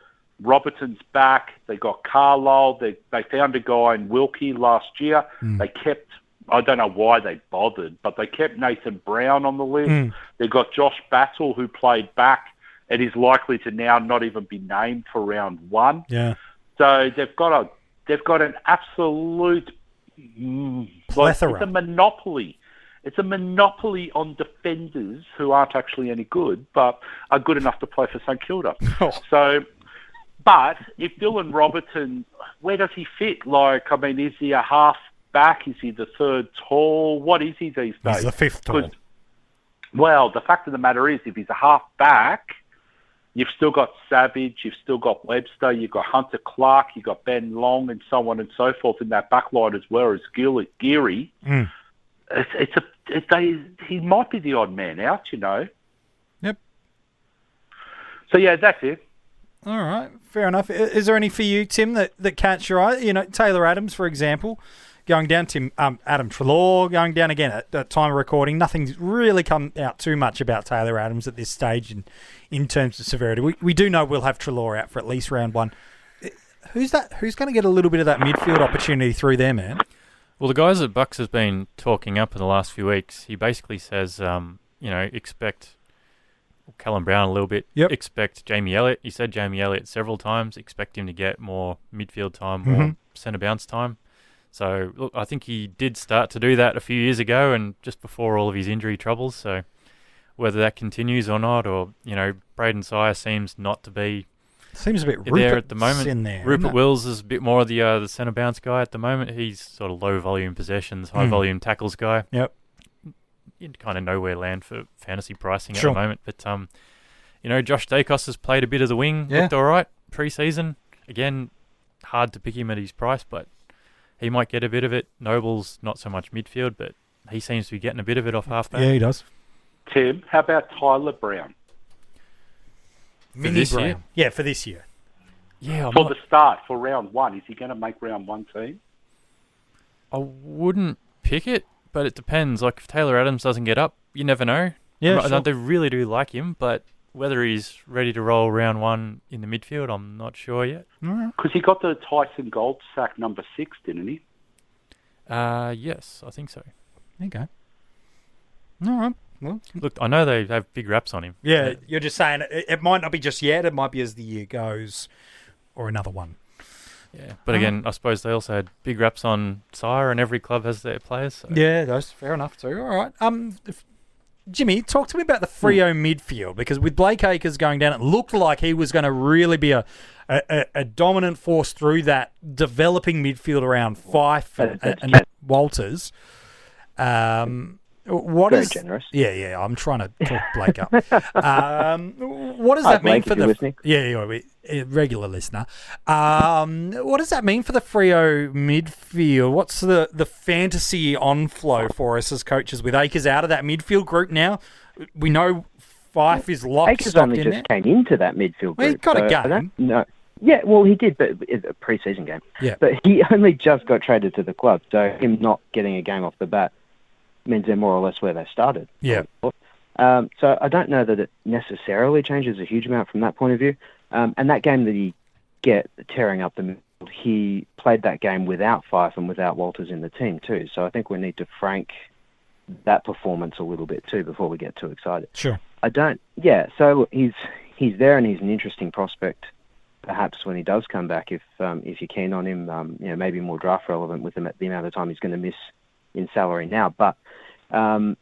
Robertson's back. They got Carlisle. They found a guy in Wilkie last year. They kept, I don't know why they bothered, but they kept Nathan Brown on the list. They got Josh Battle, who played back and is likely to now not even be named for round 1. Yeah. So they've got an absolute plethora. It's a monopoly. It's a monopoly on defenders who aren't actually any good, but are good enough to play for St Kilda. So, but if Dylan Robertson, where does he fit? Is he a half back? Is he the third tall? What is he these days? He's the fifth tall. Well, the fact of the matter is, if he's a half back, you've still got Savage, you've still got Webster, you've got Hunter Clark, you've got Ben Long, and so on and so forth in that back line as well as Geary. Mm. He might be the odd man out, you know. Yep. So, yeah, that's it. All right, fair enough. Is there any for you, Tim, that catch your eye? You know, Taylor Adams, for example, going down. Adam Treloar going down again at the time of recording. Nothing's really come out too much about Taylor Adams at this stage in terms of severity. We do know we'll have Treloar out for at least round one. Who's going to get a little bit of that midfield opportunity through there, man? Well, the guys that Bucks has been talking up in the last few weeks, he basically says, expect Callum Brown a little bit. Yep. Expect Jamie Elliott. He said Jamie Elliott several times. Expect him to get more midfield time, more centre bounce time. So, look, I think he did start to do that a few years ago and just before all of his injury troubles. So, whether that continues or not, or, Braden Sire seems not to be a bit there at the moment. In there, Rupert Wills is a bit more of the centre bounce guy at the moment. He's sort of low volume possessions, high volume tackles guy. Yep. In kind of nowhere land for fantasy pricing at the moment. But, Josh Dacos has played a bit of the wing. Yeah. Looked all right pre-season. Again, hard to pick him at his price, but he might get a bit of it. Noble's not so much midfield, but he seems to be getting a bit of it off halfback. Yeah, he does. Tim, how about Tyler Brown? Mini Brown. Yeah, for this year. Yeah, the start, for round one. Is he going to make round one team? I wouldn't pick it, but it depends. Like, if Taylor Adams doesn't get up, you never know. Yeah, sure. They really do like him, but whether he's ready to roll round one in the midfield, I'm not sure yet. Because he got the Tyson Gold sack number 6, didn't he? Yes, I think so. Okay. All right. Well, look, I know they have big raps on him. Yeah, you're just saying it might not be just yet. It might be as the year goes, or another one. Yeah, but again, I suppose they also had big raps on Sire, and every club has their players. So. Yeah, that's fair enough too. All right. Jimmy, talk to me about the Freo midfield, because with Blake Acres going down, it looked like he was going to really be a dominant force through that developing midfield around Fife and Walters. Very generous. Yeah. I'm trying to talk Blake up. What does that mean for the listening? Regular listener? What does that mean for the Freo midfield? What's the fantasy onflow for us as coaches with Acres out of that midfield group now? We know Fife is locked. Acres only just came into that midfield group. Well, he got a game. No. Yeah, well, he did, but it's a pre-season game. Yeah. But he only just got traded to the club, so him not getting a game off the bat means they're more or less where they started. Yeah. So I don't know that it necessarily changes a huge amount from that point of view. And that game that he tearing up the middle, he played that game without Fife and without Walters in the team too. So I think we need to frank that performance a little bit too before we get too excited. Sure. So he's there and he's an interesting prospect. Perhaps when he does come back, if you're keen on him, maybe more draft relevant with him at the amount of time he's going to miss in salary now. But I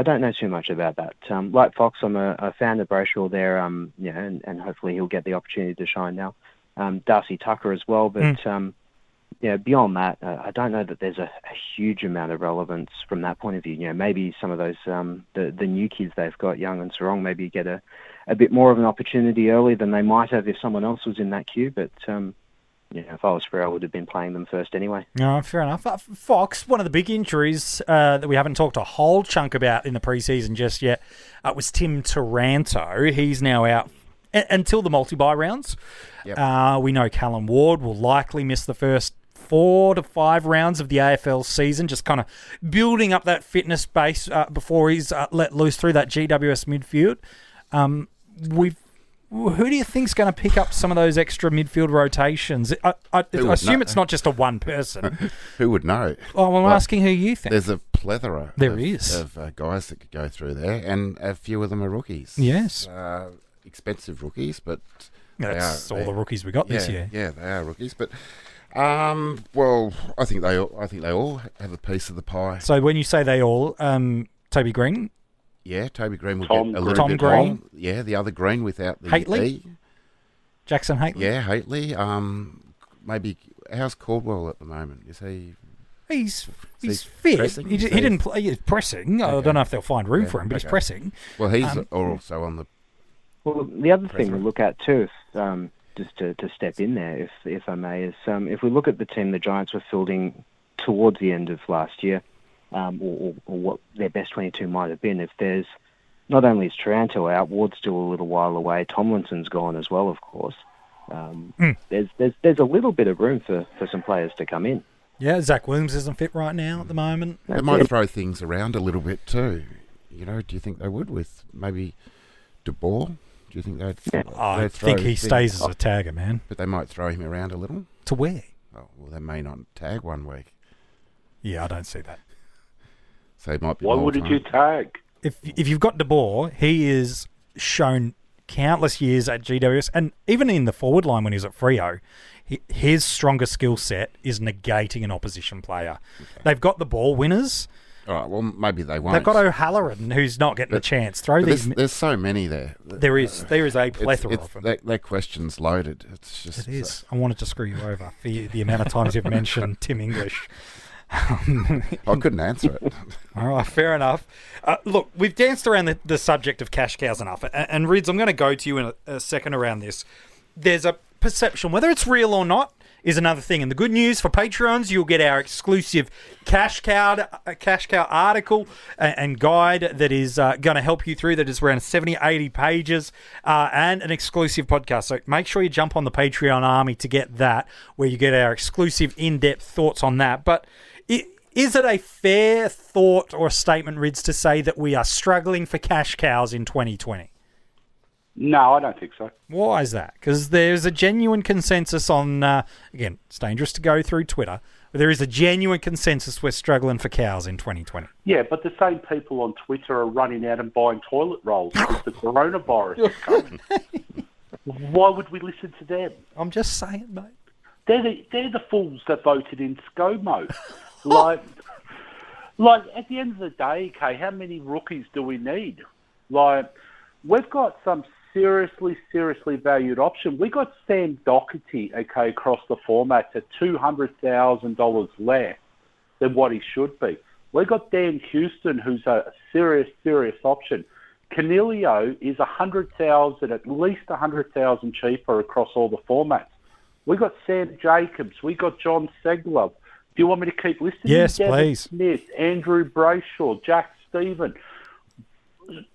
don't know too much about that. Like Fox, I'm a fan of Brayshaw there, and hopefully he'll get the opportunity to shine now. Darcy Tucker as well, but beyond that, I don't know that there's a huge amount of relevance from that point of view. Maybe some of those the new kids they've got, Young and Sarong, maybe get a bit more of an opportunity early than they might have if someone else was in that queue, but if I was Freo, I would have been playing them first anyway. No, fair enough. Fox, one of the big injuries that we haven't talked a whole chunk about in the preseason just yet was Tim Taranto. He's now out until the multi-bye rounds. Yep. We know Callum Ward will likely miss the first 4 to 5 rounds of the AFL season, just kind of building up that fitness base before he's let loose through that GWS midfield. Who do you think's going to pick up some of those extra midfield rotations? I assume it's not just a one person. Who would know? Oh, I'm asking who you think. There's a plethora of guys that could go through there, and a few of them are rookies. Yes. Expensive rookies, but that's all the rookies we got this year. Yeah, they are rookies, but I think they all have a piece of the pie. So when you say they all, Toby Green. Yeah, Toby Green will get a little bit Green. wrong. Yeah, the other Green without the Hately? E. Jackson Hately? Yeah, Hately. Maybe how's Caldwell at the moment? Is he? He's He's fit. pressing? He didn't play. He's pressing. I don't know if they'll find room for him, but he's pressing. Well, he's also on the. Well, the other thing to look at too, just to step in there, if I may, is if we look at the team the Giants were fielding towards the end of last year, or what their best 22 might have been. If there's not only is Taranto out, Ward's still a little while away. Tomlinson's gone as well, of course. There's a little bit of room for some players to come in. Yeah, Zach Williams isn't fit right now at the moment. They might throw things around a little bit too. You know, do you think they would with maybe De Boer? Do you think they'd? I think he stays as a tagger, man. But they might throw him around a little. To where? Oh, well, they may not tag 1 week. Yeah, I don't see that. So it might be. Why wouldn't you tag? If you've got De Boer, he is shown countless years at GWS, and even in the forward line when he was at Freo, his stronger skill set is negating an opposition player. Okay. They've got the ball winners. All right, well, maybe they won't. They've got O'Halloran, who's not getting a chance. There's so many there. There is a plethora of them. That question's loaded. It's just. It is. I wanted to screw you over for the amount of times you've mentioned Tim English. I couldn't answer it. All right, fair enough. Look, we've danced around the subject of cash cows enough. And Rids, I'm going to go to you in a second around this. There's a perception, whether it's real or not, is another thing. And the good news for Patreons, you'll get our exclusive cash cow article and guide that is going to help you through. That is around 70, 80 pages and an exclusive podcast. So make sure you jump on the Patreon army to get that, where you get our exclusive in-depth thoughts on that. But is it a fair thought or statement, Rids, to say that we are struggling for cash cows in 2020? No, I don't think so. Why is that? Because there's a genuine consensus on, again, it's dangerous to go through Twitter, but there is a genuine consensus we're struggling for cows in 2020. Yeah, but the same people on Twitter are running out and buying toilet rolls because the coronavirus is coming. Why would we listen to them? I'm just saying, mate. They're the fools that voted in ScoMo. like, at the end of the day, okay, how many rookies do we need? Like, we've got some seriously valued option. We got Sam Doherty, okay, across the formats at $200,000 less than what he should be. We got Dan Houston, who's a serious option. Canelio is $100,000, at least $100,000 cheaper across all the formats. We got Sam Jacobs. We got John Segler. Do you want me to keep listing? Yes, Devin please. Smith, Andrew Brayshaw, Jack Stephen.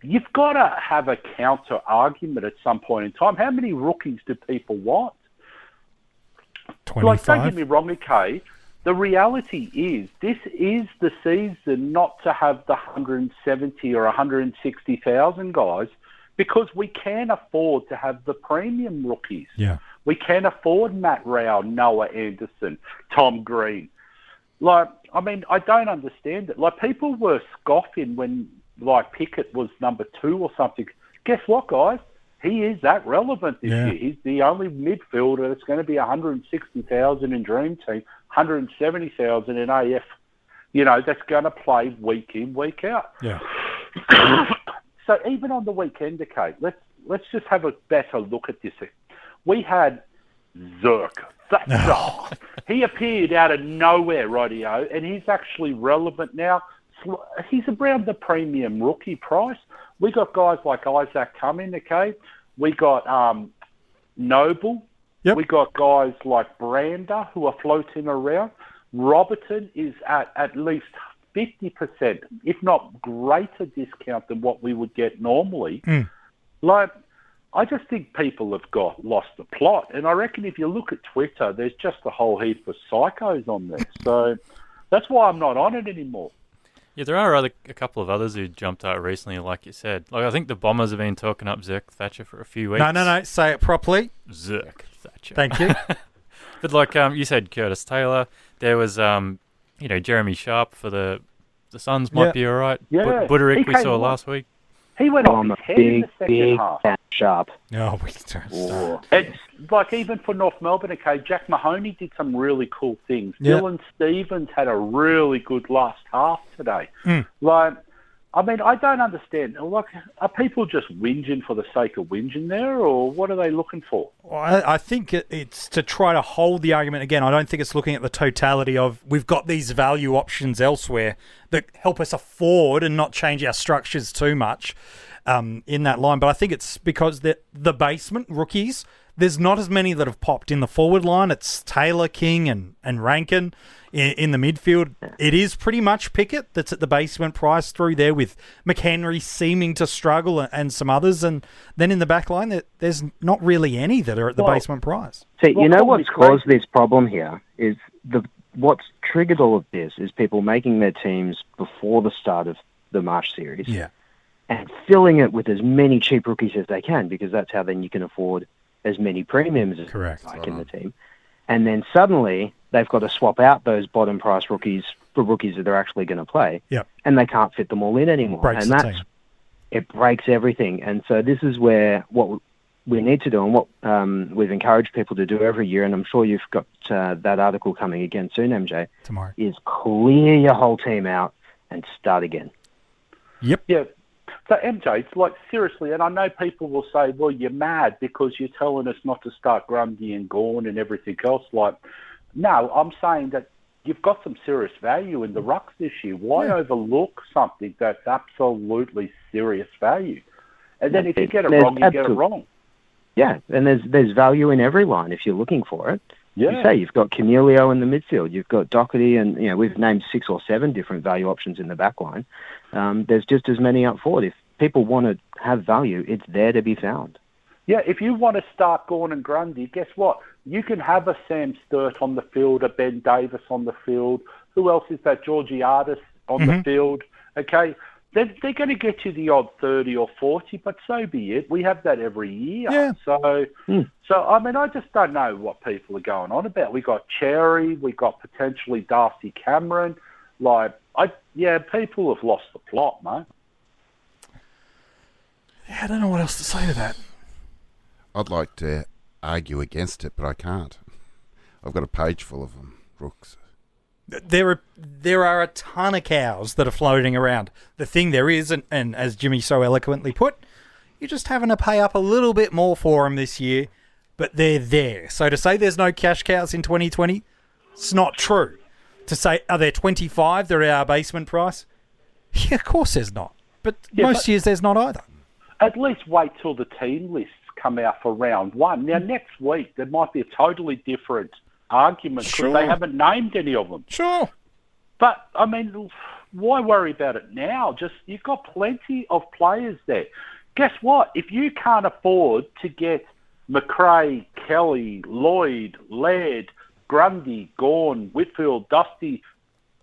You've got to have a counter argument at some point in time. How many rookies do people want? 25. Like, don't get me wrong, okay. The reality is this is the season not to have the 170 or 160,000 guys, because we can afford to have the premium rookies. Yeah. We can afford Matt Rao, Noah Anderson, Tom Green. Like, I mean, I don't understand it. Like, people were scoffing when, like, Pickett was number 2 or something. Guess what, guys? He is that relevant this year. He's the only midfielder that's going to be 160,000 in Dream Team, 170,000 in AF. You know, that's going to play week in, week out. Yeah. So even on the weekend, okay, let's just have a better look at this. We had Zerk. He appeared out of nowhere, rightio, and he's actually relevant now. He's around the premium rookie price. We got guys like Isaac Cumming, okay? We got Noble. Yep. We got guys like Brander who are floating around. Robertson is at least 50%, if not greater discount than what we would get normally. Like, I just think people have lost the plot. And I reckon if you look at Twitter, there's just a whole heap of psychos on there. So that's why I'm not on it anymore. Yeah, there are a couple of others who jumped out recently, like you said. Like, I think the Bombers have been talking up Zerk Thatcher for a few weeks. No. Say it properly. Zerk Thatcher. Thank you. But like you said, Curtis Taylor. There was Jeremy Sharp for the Suns might be all right. Yeah. Buderick we saw last week. He went on his head in the second half. Sharp. No, we don't. It's like, even for North Melbourne, okay, Jack Mahoney did some really cool things. Yep. Dylan Stevens had a really good last half today. Like, I mean, I don't understand. Like, are people just whinging for the sake of whinging there, or what are they looking for? Well, I think it's to try to hold the argument again. I don't think it's looking at the totality of we've got these value options elsewhere that help us afford and not change our structures too much in that line. But I think it's because the basement rookies, there's not as many that have popped in the forward line. It's Taylor, King, and Rankin. In the midfield, it is pretty much Pickett that's at the basement price through there, with McHenry seeming to struggle and some others. And then in the back line, there's not really any that are at the basement price. See, you know what's caused this problem here is what's triggered all of this is people making their teams before the start of the Marsh series. Yeah. And filling it with as many cheap rookies as they can, because that's how then you can afford as many premiums as like in the team. And then suddenly they've got to swap out those bottom price rookies for rookies that they're actually going to play. Yep. And they can't fit them all in anymore. It breaks everything. And so this is where what we need to do, and what we've encouraged people to do every year, and I'm sure you've got that article coming again soon, MJ, tomorrow, is clear your whole team out and start again. Yep. Yeah. So, MJ, it's like, seriously, and I know people will say, well, you're mad because you're telling us not to start Grundy and Gawn and everything else. Like, no, I'm saying that you've got some serious value in the rucks this year. Why overlook something that's absolutely serious value? And then if you get it wrong, you get it wrong. Yeah, and there's value in every line if you're looking for it. Yeah. You say you've got Camilio in the midfield, you've got Doherty, and we've named 6 or 7 different value options in the back line. There's just as many up forward. If people want to have value, it's there to be found. Yeah, if you want to start Gawn and Grundy, guess what? You can have a Sam Sturt on the field, a Ben Davis on the field. Who else is that? Georgiadis on the field. Okay, they're going to get you the odd 30 or 40, but so be it. We have that every year. Yeah. So I mean, I just don't know what people are going on about. We got Cherry, we got potentially Darcy Cameron. People have lost the plot, mate. Yeah, I don't know what else to say to that. I'd like to argue against it, but I can't. I've got a page full of them, Brooks. There are a ton of cows that are floating around. The thing there is, and as Jimmy so eloquently put, you're just having to pay up a little bit more for them this year, but they're there. So to say there's no cash cows in 2020, it's not true. To say, are there 25 that are our basement price? Yeah, of course there's not. But most years there's not either. At least wait till the team lists come out for round 1. Now, next week, there might be a totally different argument because they haven't named any of them. Sure. But, I mean, why worry about it now? You've got plenty of players there. Guess what? If you can't afford to get McRae, Kelly, Lloyd, Laird, Grundy, Gawn, Whitfield, Dusty,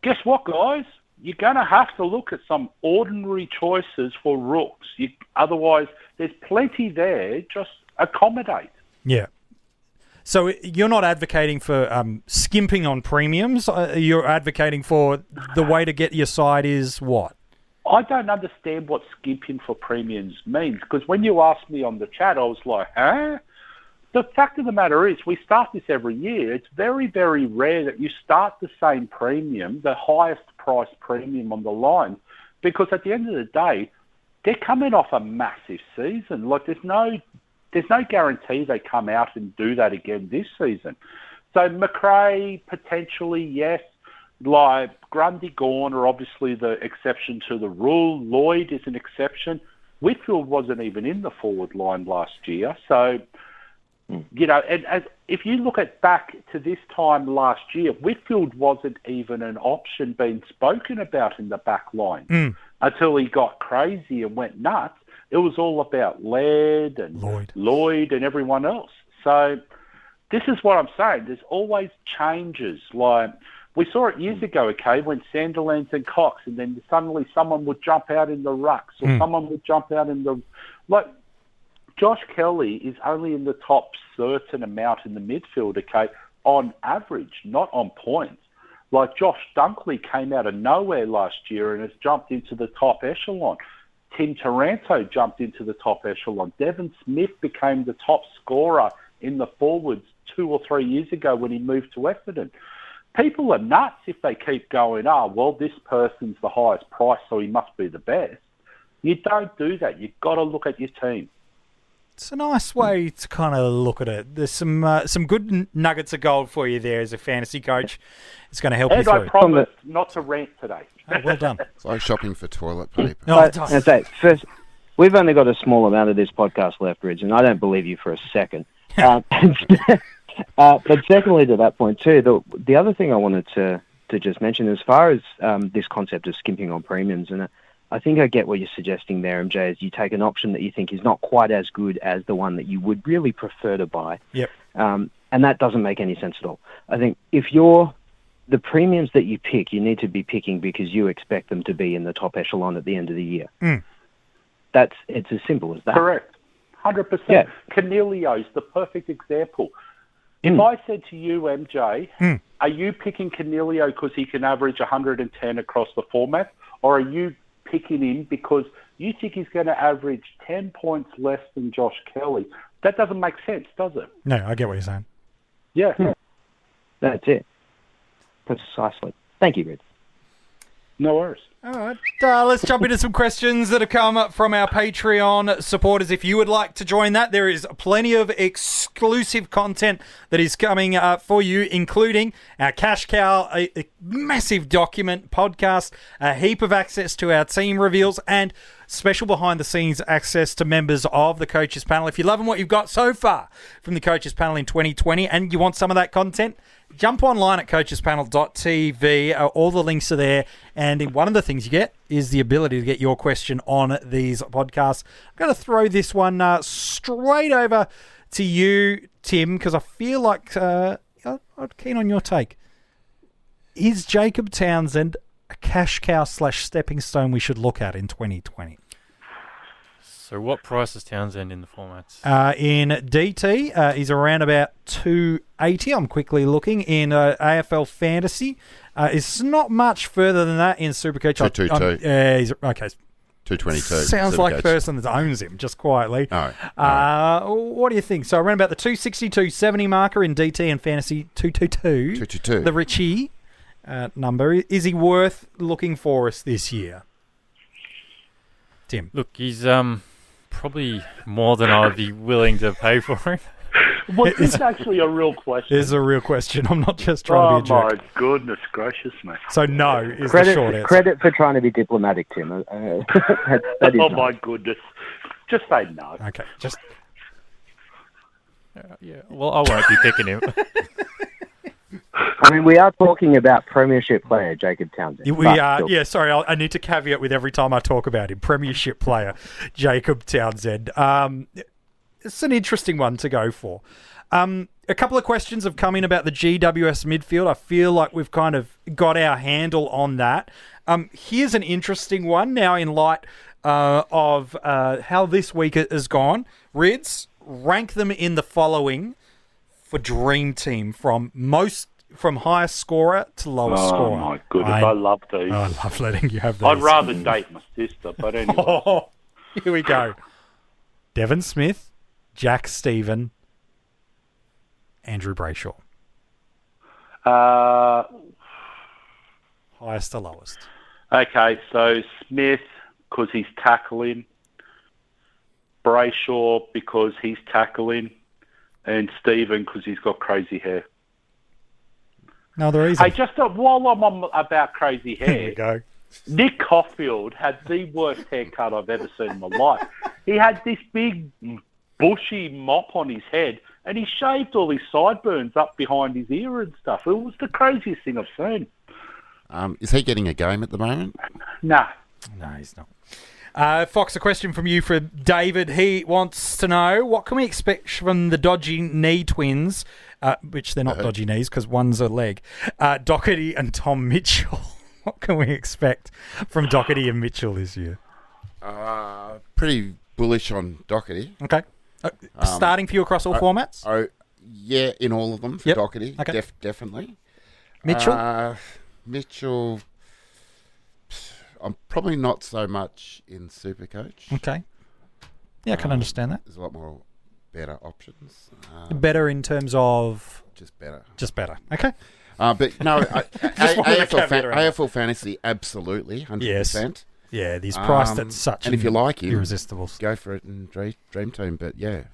guess what, guys? You're going to have to look at some ordinary choices for rooks. Otherwise, there's plenty there. Just accommodate. Yeah. So you're not advocating for skimping on premiums. You're advocating for the way to get your side is what? I don't understand what skimping for premiums means, because when you asked me on the chat, I was like, huh? The fact of the matter is, we start this every year. It's very, very rare that you start the same premium, the highest price premium on the line, because at the end of the day, they're coming off a massive season. Like, there's no guarantee they come out and do that again this season. So McRae, potentially, yes. Like, Grundy, Gawn are obviously the exception to the rule. Lloyd is an exception. Whitfield wasn't even in the forward line last year. So, and if you look back to this time last year, Whitfield wasn't even an option being spoken about in the back line until he got crazy and went nuts. It was all about Laird and Lloyd and everyone else. So this is what I'm saying. There's always changes. Like, we saw it years ago, okay, when Sandilands and Cox, and then suddenly someone would jump out in the rucks or someone would jump out in the... Like, Josh Kelly is only in the top certain amount in the midfield, okay, on average, not on points. Like, Josh Dunkley came out of nowhere last year and has jumped into the top echelon. Tim Taranto jumped into the top echelon. Devon Smith became the top scorer in the forwards 2 or 3 years ago when he moved to Essendon. People are nuts if they keep going, well, this person's the highest price, so he must be the best. You don't do that. You've got to look at your team. It's a nice way to kind of look at it. There's some good nuggets of gold for you there as a fantasy coach. It's going to help you through. And I promise not to rant today. Oh, well done. It's like shopping for toilet paper. First, we've only got a small amount of this podcast left, Ridge, and I don't believe you for a second. But secondly, to that point too, the other thing I wanted to just mention, as far as this concept of skimping on premiums, and I think I get what you're suggesting there, MJ, is you take an option that you think is not quite as good as the one that you would really prefer to buy. Yep. And that doesn't make any sense at all. I think if the premiums that you pick, you need to be picking because you expect them to be in the top echelon at the end of the year. It's as simple as that. Correct. 100%. Yeah. Canelio's the perfect example. If I said to you, MJ, are you picking Canelio because he can average 110 across the format, or are you picking him because you think he's going to average 10 points less than Josh Kelly? That doesn't make sense, does it? No, I get what you're saying. Yeah. That's it. Precisely. Thank you, Red. No worries. All right, let's jump into some questions that have come up from our Patreon supporters. If you would like to join that, there is plenty of exclusive content that is coming for you, including our Cash Cow, a massive document podcast, a heap of access to our team reveals, and special behind-the-scenes access to members of the Coaches Panel. If you're loving what you've got so far from the Coaches Panel in 2020 and you want some of that content, jump online at coachespanel.tv. All the links are there. And one of the things you get is the ability to get your question on these podcasts. I'm going to throw this one straight over to you, Tim, because I feel like I'm keen on your take. Is Jacob Townsend a cash cow / stepping stone we should look at in 2020? So what price is Townsend in the formats? In DT, he's around about 280. I'm quickly looking. In AFL Fantasy, it's not much further than that in Supercoach. 222. He's okay. 222. Sounds like the person that owns him, just quietly. All right. What do you think? So around about the 260-270 marker in DT and Fantasy, 222. 222. The Richie number. Is he worth looking for us this year? Tim. Look, he's probably more than I'd be willing to pay for him. Well, this is actually a real question. It is a real question. I'm not just trying to be a jerk. Oh, my goodness gracious, mate. So no is the short answer. Credit for trying to be diplomatic, Tim. That is oh, nice. my goodness. Just say no. Okay, just... Yeah, well, I won't be picking him. I mean, we are talking about Premiership player Jacob Townsend. We are, yeah, sorry, I need to caveat with every time I talk about him. Premiership player Jacob Townsend. It's an interesting one to go for. A couple of questions have come in about the GWS midfield. I feel like we've kind of got our handle on that. Here's an interesting one now in light of how this week has gone. Rids, rank them in the following for Dream Team from highest scorer to lowest scorer. Oh, my goodness. I love these. I love letting you have these. I'd rather date my sister, but anyway. Oh, here we go. Devon Smith, Jack Stephen, Andrew Brayshaw. Highest to lowest. Okay, so Smith, because he's tackling. Brayshaw, because he's tackling. And Stephen, because he's got crazy hair. No, the reason. Hey, just while I'm on about crazy hair, here we go. Nick Caulfield had the worst haircut I've ever seen in my life. He had this big, bushy mop on his head, and he shaved all his sideburns up behind his ear and stuff. It was the craziest thing I've seen. Is he getting a game at the moment? No. No, he's not. Fox, a question from you for David. He wants to know, what can we expect from the dodgy knee twins, which they're not dodgy knees because one's a leg, Doherty and Tom Mitchell? What can we expect from Doherty and Mitchell this year? Pretty bullish on Doherty. Okay. Starting for you across all formats? Yeah, in all of them for Doherty. Okay. Definitely. Mitchell? Mitchell... I'm probably not so much in Supercoach. Okay. Yeah, I can understand that. There's a lot more better options. Better in terms of... Just better. Just better. Okay. But no, AFL Fantasy, absolutely, 100%. Yes. Yeah, he's priced at such and if you like him, irresistible. Go for it in Dream Team. But yeah.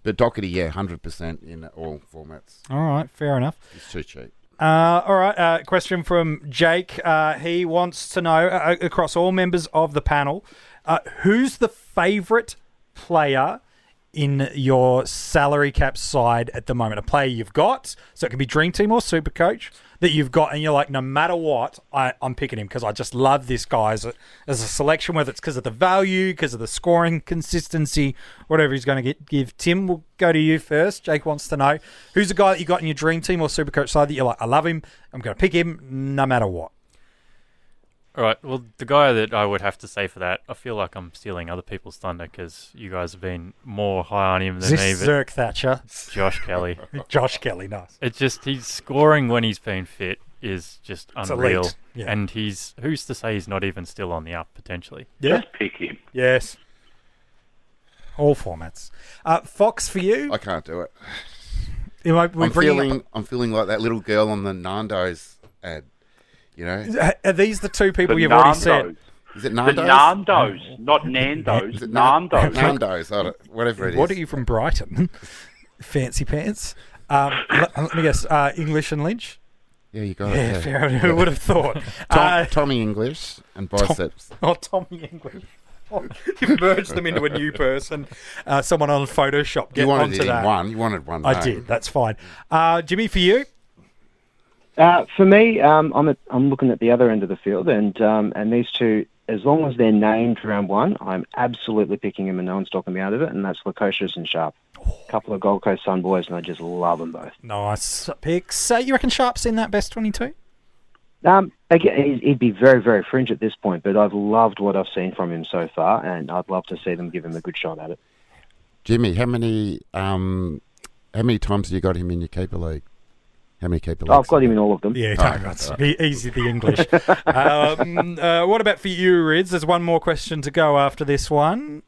But Doherty, 100% in all formats. All right, fair enough. It's too cheap. All right, question from Jake. He wants to know, across all members of the panel, who's the favourite player in your salary cap side at the moment? A player you've got, so it could be Dream Team or Super Coach, that you've got, and you're like, no matter what, I'm picking him because I just love this guy as a selection, whether it's because of the value, because of the scoring consistency, whatever he's going to give. Tim, we'll go to you first. Jake wants to know, who's the guy that you got in your Dream Team or Super Coach side that you're like, I love him, I'm going to pick him no matter what? All right, well, the guy that I would have to say for that, I feel like I'm stealing other people's thunder because you guys have been more high on him than me. Zerk Thatcher. Josh Kelly. Josh Kelly, nice. It's just, he's scoring when he's been fit is just unreal. Yeah. And who's to say he's not even still on the up, potentially? Yeah. Just pick him. Yes. All formats. Fox, for you? I can't do it. I'm feeling like that little girl on the Nando's ad. You know? Are these the two people you've already said? Is it Nando's? The Nando's, not Nando's. Is it Nando's. Nando's, whatever it is. What are you from Brighton? Fancy pants. Let me guess. English and Lynch? Yeah, you got it. Yeah, fair enough. Who would have thought? Tommy English and biceps. Tommy English. You've merged them into a new person. Someone on Photoshop. Get You wanted onto it that. in one. You wanted one. I did. That's fine. Jimmy, for you? For me, I'm looking at the other end of the field, and these two, as long as they're named round one, I'm absolutely picking them and no one's talking me out of it, and that's Lukosius and Sharp. A couple of Gold Coast Sun boys, and I just love them both. Nice picks. You reckon Sharp's in that best 22? Again, he'd be very, very fringe at this point, but I've loved what I've seen from him so far, and I'd love to see them give him a good shot at it. Jimmy, how many times have you got him in your keeper league? How many keeper leagues? I've got him in all of them. Yeah, that's easy, the English. What about for you, Rids? There's one more question to go after this one.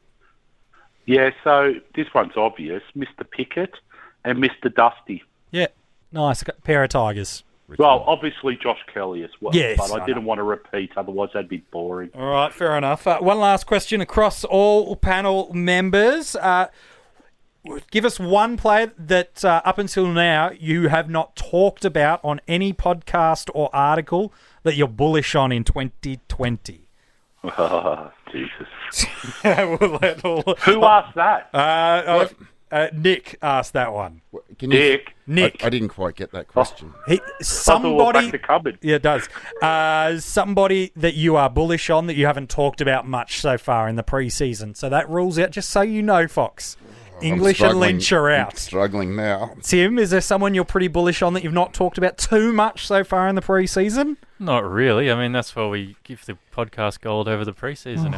Yeah, so this one's obvious. Mr. Pickett and Mr. Dusty. Yeah, nice. Pair of Tigers. Well, obviously Josh Kelly as well. Yes, but I didn't want to repeat, otherwise that'd be boring. All right, fair enough. One last question across all panel members. Give us one player that up until now you have not talked about on any podcast or article that you're bullish on in 2020. Jesus. Who asked that? Nick asked that one. Nick. I didn't quite get that question. Somebody. Back the cupboard. Yeah, it does. Somebody that you are bullish on that you haven't talked about much so far in the pre-season. So that rules out, just so you know, Fox. English and Lynch are out. I'm struggling now. Tim, is there someone you're pretty bullish on that you've not talked about too much so far in the pre-season? Not really. I mean, that's why we give the podcast gold over the pre-season.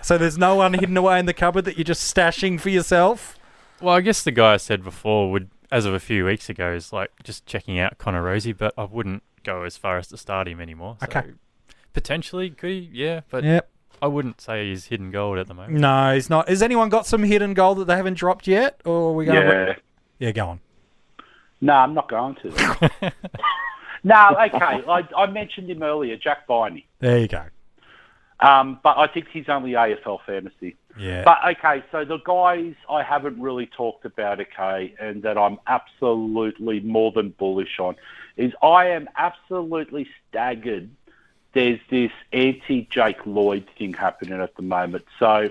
So there's no one hidden away in the cupboard that you're just stashing for yourself? Well, I guess the guy I said before would, as of a few weeks ago, is like just checking out Connor Rosie, but I wouldn't go as far as to start him anymore. So okay. Potentially, could he? Yeah, but yep. I wouldn't say he's hidden gold at the moment. No, he's not. Has anyone got some hidden gold that they haven't dropped yet? Or are we going to... Yeah, go on. No, I'm not going to. No, okay. I mentioned him earlier, Jack Viney. There you go. But I think he's only AFL fantasy. Yeah. But, okay, so the guys I haven't really talked about, okay, and that I'm absolutely more than bullish on, is I am absolutely staggered there's this anti-Jake Lloyd thing happening at the moment. So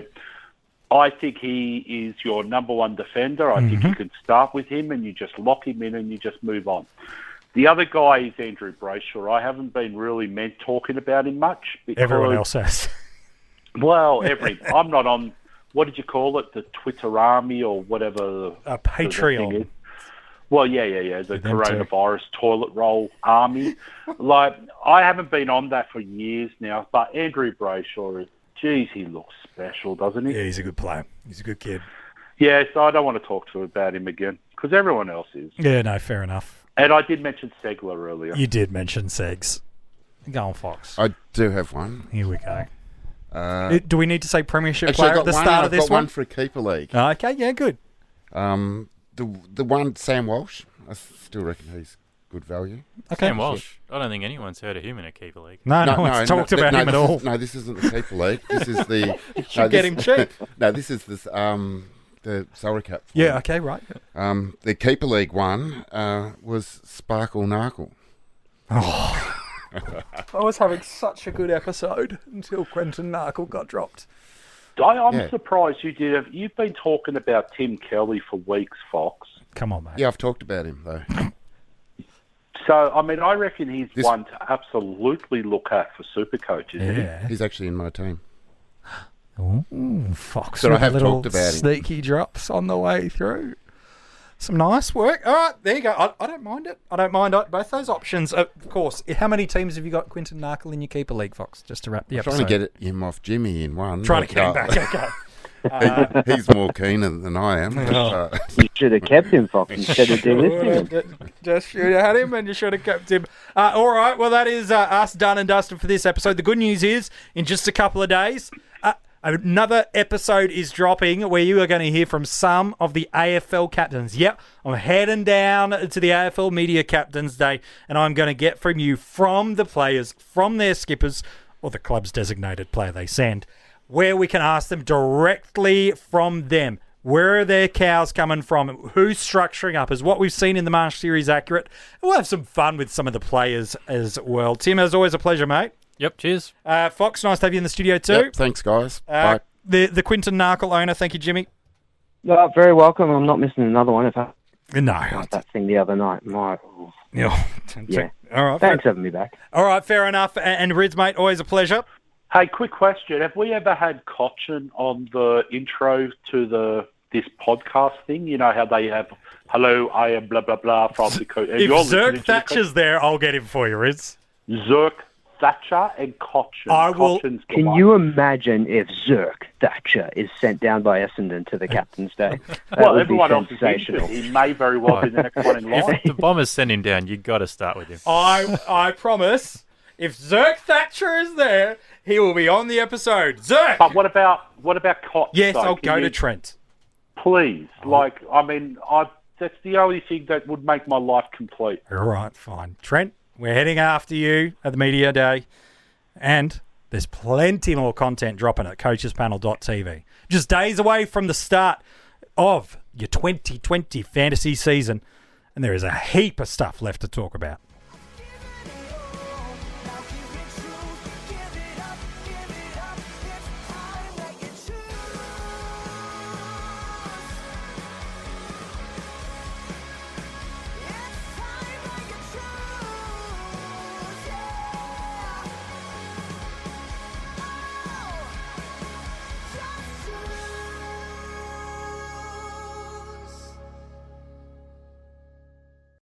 I think he is your number one defender. I think you can start with him and you just lock him in and you just move on. The other guy is Andrew Brayshaw. I haven't been really talking about him much. Everyone else has. Well, I'm not on, what did you call it, the Twitter army or whatever. Patreon. Well, yeah, the coronavirus toilet roll army. Like, I haven't been on that for years now, but Andrew Brayshaw, geez, he looks special, doesn't he? Yeah, he's a good player. He's a good kid. Yeah, so I don't want to talk about him again, because everyone else is. Yeah, no, fair enough. And I did mention Segler earlier. You did mention Segs. Go on, Fox. I do have one. Here we go. Do we need to say premiership actually, player at the start of this I've got one for a keeper league. Okay, yeah, good. The one, Sam Walsh, I still reckon he's good value. Okay. Sam Walsh. I don't think anyone's heard of him in a keeper league. No one's talked about him at all. This isn't the keeper league. This is the. Get him cheap. No, this is the Salary Cup. Yeah. Okay. Right. The keeper league one was Sparkle Narkle. Oh. I was having such a good episode until Quentin Narkle got dropped. I'm surprised you did. You've been talking about Tim Kelly for weeks, Fox. Come on, mate. Yeah, I've talked about him though. So, I mean, I reckon he's one to absolutely look at for Supercoach, isn't he? He's actually in my team. Ooh, Fox So with I have little talked about him. sneaky drops on the way through. Some nice work. All right, there you go. I don't mind it. I don't mind both those options. Of course, how many teams have you got Quentin Narkle in your keeper league, Fox? Just to wrap the episode. Trying to get him off Jimmy in one. Trying to get him back. Okay. He's more keener than I am. You should have kept him, Fox, instead of delisting him. Just should have had him, and you should have kept him. All right, well, that is us done and dusted for this episode. The good news is, in just a couple of days, another episode is dropping where you are going to hear from some of the AFL captains. Yep, I'm heading down to the AFL Media Captains Day, and I'm going to get from you, from the players, from their skippers, or the club's designated player they send, where we can ask them directly from them. Where are their cows coming from? Who's structuring up? Is what we've seen in the Marsh series accurate? We'll have some fun with some of the players as well. Tim, as always, a pleasure, mate. Yep, cheers. Fox, nice to have you in the studio too. Yep, thanks, guys. Bye. The Quentin Narkle owner, thank you, Jimmy. No, very welcome. I'm not missing another one. If I got that thing the other night, Yeah. All right. Thanks for having me back. All right, fair enough. And Rids, mate, always a pleasure. Hey, quick question. Have we ever had Cochin on the intro to this podcast thing? You know how they have, hello, I am blah, blah, blah from the coach. If Zerk Thatcher's there, I'll get him for you, Rids. Zerk Thatcher and Cochin. Can you imagine if Zerk Thatcher is sent down by Essendon to the Captain's Day? Well, everyone else is injured. He may very well be the next one in line. If the Bombers send him down, you got to start with him. I promise, if Zerk Thatcher is there, he will be on the episode. Zerk! But what about Cotton? Yes, I'll go to Trent. Please. That's the only thing that would make my life complete. All right, fine. Trent, we're heading after you at the Media Day. And there's plenty more content dropping at coachespanel.tv. Just days away from the start of your 2020 fantasy season. And there is a heap of stuff left to talk about.